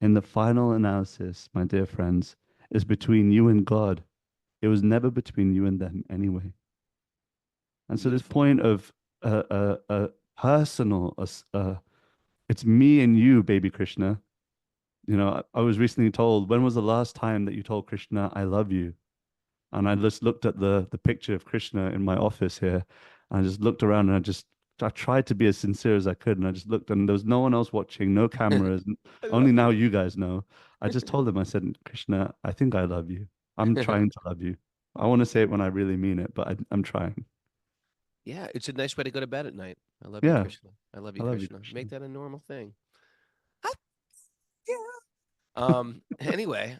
In the final analysis, my dear friends, is between you and God. It was never between you and them anyway. And so this Beautiful. point of personal, it's me and you, baby Krishna. I was recently told, when was the last time that you told Krishna, I love you? And I just looked at the picture of Krishna in my office here. And I just looked around and I just I tried to be as sincere as I could, and I just looked, and there was no one else watching, no cameras. Only now you guys know. I just told him, I said, Krishna, I think I love you. I'm trying to love you. I want to say it when I really mean it, but I'm trying. Yeah, it's a nice way to go to bed at night. I love you, Yeah, Krishna. I love you, I love you, Krishna. Krishna. Make that a normal thing. Anyway,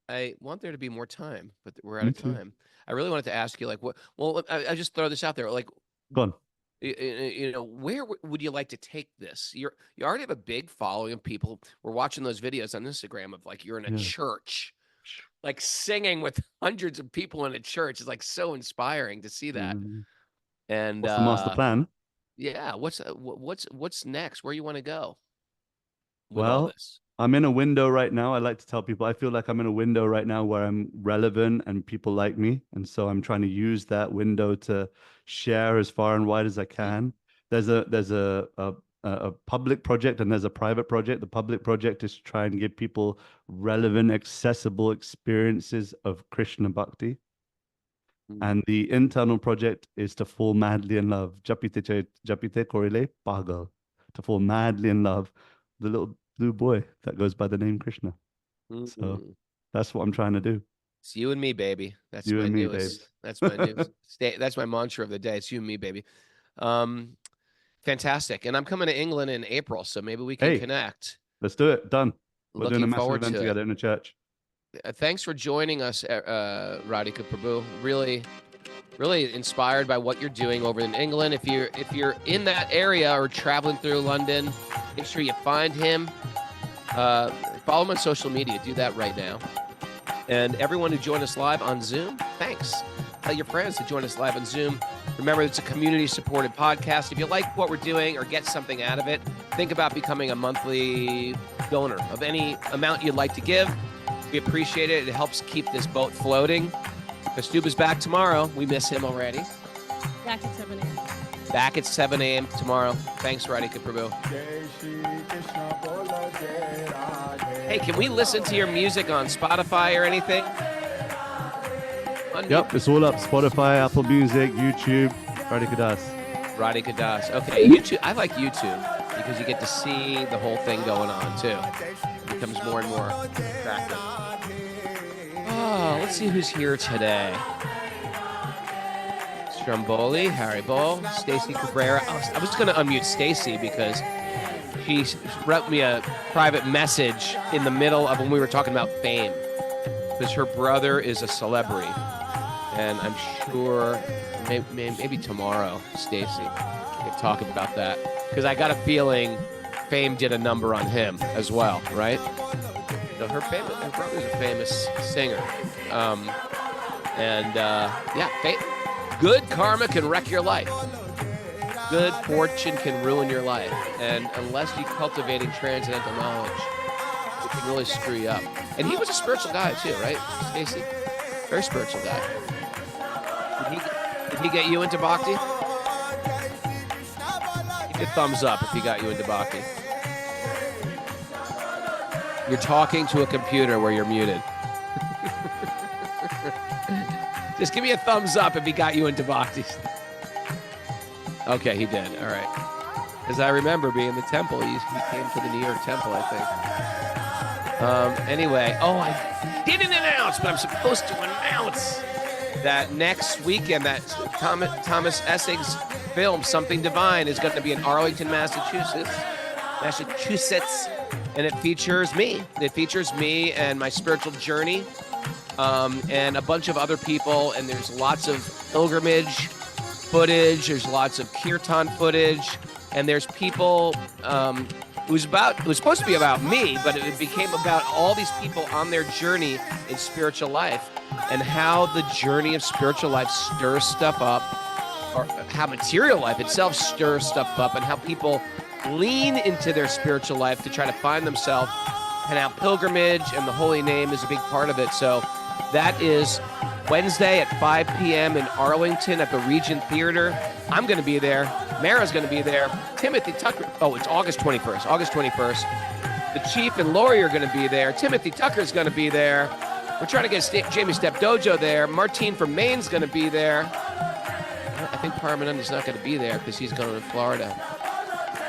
I want there to be more time, but we're out Me of too. time. I really wanted to ask you, like, what? Well, I just throw this out there, like, Go on. where would you like to take this? You already have a big following of people. We're watching those videos on Instagram of like you're in a Yeah. church, like singing with hundreds of people in a church. It's like so inspiring to see that. Mhm. And What's the master plan? yeah, what's next? Where you want to go with all Well, this? I'm in a window right now. I like to tell people I feel like I'm in a window right now where I'm relevant and people like me. And so I'm trying to use that window to share as far and wide as I can. There's a public project and there's a private project. The public project is to try and give people relevant, accessible experiences of Krishna Bhakti. And the internal project is to fall madly in love. Japite korile pagal. To fall madly in love. The little blue boy that goes by the name Krishna. So that's what I'm trying to do. It's you and me, baby. That's You my and me, newest. babes. That's my new that's my mantra of the day. It's you and me, baby. Fantastic. And I'm coming to England in April, so maybe we can Hey, connect. let's do it. Done. We're doing a Looking massive forward event to together it. in a church. Thanks for joining us, Radhika Prabhu. Really, really inspired by what you're doing over in England. If you're in that area or traveling through London, make sure you find him. Follow him on social media. Do that right now. And everyone who joined us live on Zoom, thanks. Tell your friends to join us live on Zoom. Remember, it's a community-supported podcast. If you like what we're doing or get something out of it, think about becoming a monthly donor of any amount you'd like to give. We appreciate it. It helps keep this boat floating. Kastuba's back tomorrow. We miss him already. Back at 7 a.m. Back at 7 a.m. tomorrow. Thanks, Radhika Prabhu. Hey, can we listen to your music on Spotify or anything? Yep, it's all up. Spotify, Apple Music, YouTube, Radhika Das. Radhika Das. Okay, YouTube. I like YouTube because you get to see the whole thing going on too. It becomes more and more attractive. Oh, let's see who's here today. Stromboli, Harry Bull, Stacy Cabrera. I was going to unmute Stacy because she wrote me a private message in the middle of when we were talking about fame, because her brother is a celebrity, and I'm sure maybe tomorrow, Stacy, we can talk about that, because I got a feeling fame did a number on him as well, right? So her brother's a famous singer, good karma can wreck your life. Good fortune can ruin your life. And unless you're cultivating transcendental knowledge, it can really screw you up. And he was a spiritual guy too, right, Stacy? Very spiritual guy. Did he get you into bhakti? Give a thumbs up if he got you into bhakti. You're talking to a computer where you're muted. Just give me a thumbs up if he got you into bhakti. Okay, he did. All right. Because I remember being in the temple. He came to the New York temple, I think. Anyway, I didn't announce, but I'm supposed to announce that next weekend that Thomas Essig's film, Something Divine, is going to be in Arlington, Massachusetts. And it features me. It features me and my spiritual journey, and a bunch of other people. And there's lots of pilgrimage footage. There's lots of kirtan footage, and there's people. It was supposed to be about me, but it became about all these people on their journey in spiritual life, and how the journey of spiritual life stirs stuff up, or how material life itself stirs stuff up, and how people lean into their spiritual life to try to find themselves, and how pilgrimage and the holy name is a big part of it. So that is Wednesday at 5 p.m. in Arlington at the Regent Theater. I'm going to be there. Mara's going to be there. Timothy Tucker. Oh, it's August 21st. August 21st. The Chief and Lori are going to be there. Timothy Tucker's going to be there. We're trying to get Jamie Step Dojo there. Martine from Maine's going to be there. I think Paramananda's not going to be there because he's going to Florida.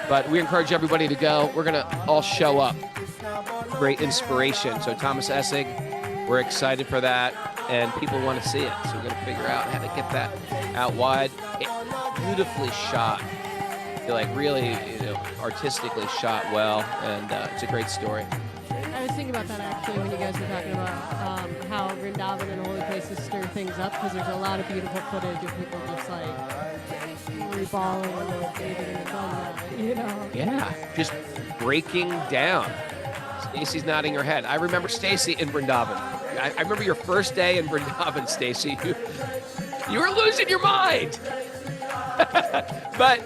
But we encourage everybody to go. We're going to all show up. Great inspiration. So Thomas Essig, we're excited for that, and people want to see it. So we're going to figure out how to get that out wide. Beautifully shot. They're like really, artistically shot well, and it's a great story. I was thinking about that actually when you guys were talking about how Vrindavan and holy places stir things up, because there's a lot of beautiful footage of people just like reballing and bathing in the sun, Yeah, just breaking down. Stacy's nodding her head. I remember Stacy in Vrindavan. I remember your first day in Vrindavan, Stacy. You were losing your mind. But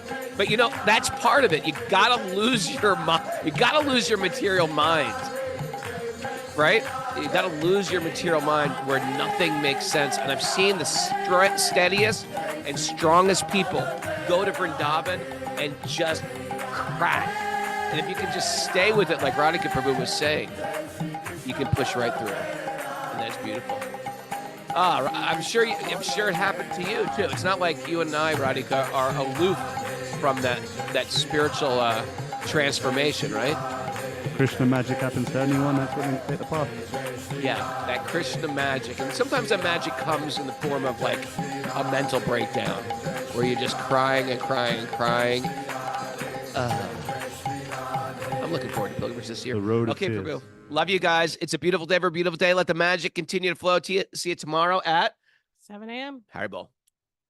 that's part of it. You gotta lose your mind. You gotta lose your material mind, right? You gotta lose your material mind where nothing makes sense. And I've seen the steadiest and strongest people go to Vrindavan and just crack. And if you can just stay with it, like Radhika Prabhu was saying, you can push right through it, and that's beautiful. I'm sure it happened to you too. It's not like you and I, Radhika, are aloof from that spiritual transformation, right? Krishna magic happens to anyone. That's what they take the path. Yeah, that Krishna magic, and sometimes that magic comes in the form of like a mental breakdown, where you're just crying and crying and crying. I'm looking forward to pilgrimage this year. The road of Okay, tears. Prabhu. Love you guys. It's a beautiful day for a beautiful day. Let the magic continue to flow. See you tomorrow at 7 a.m. Haribo.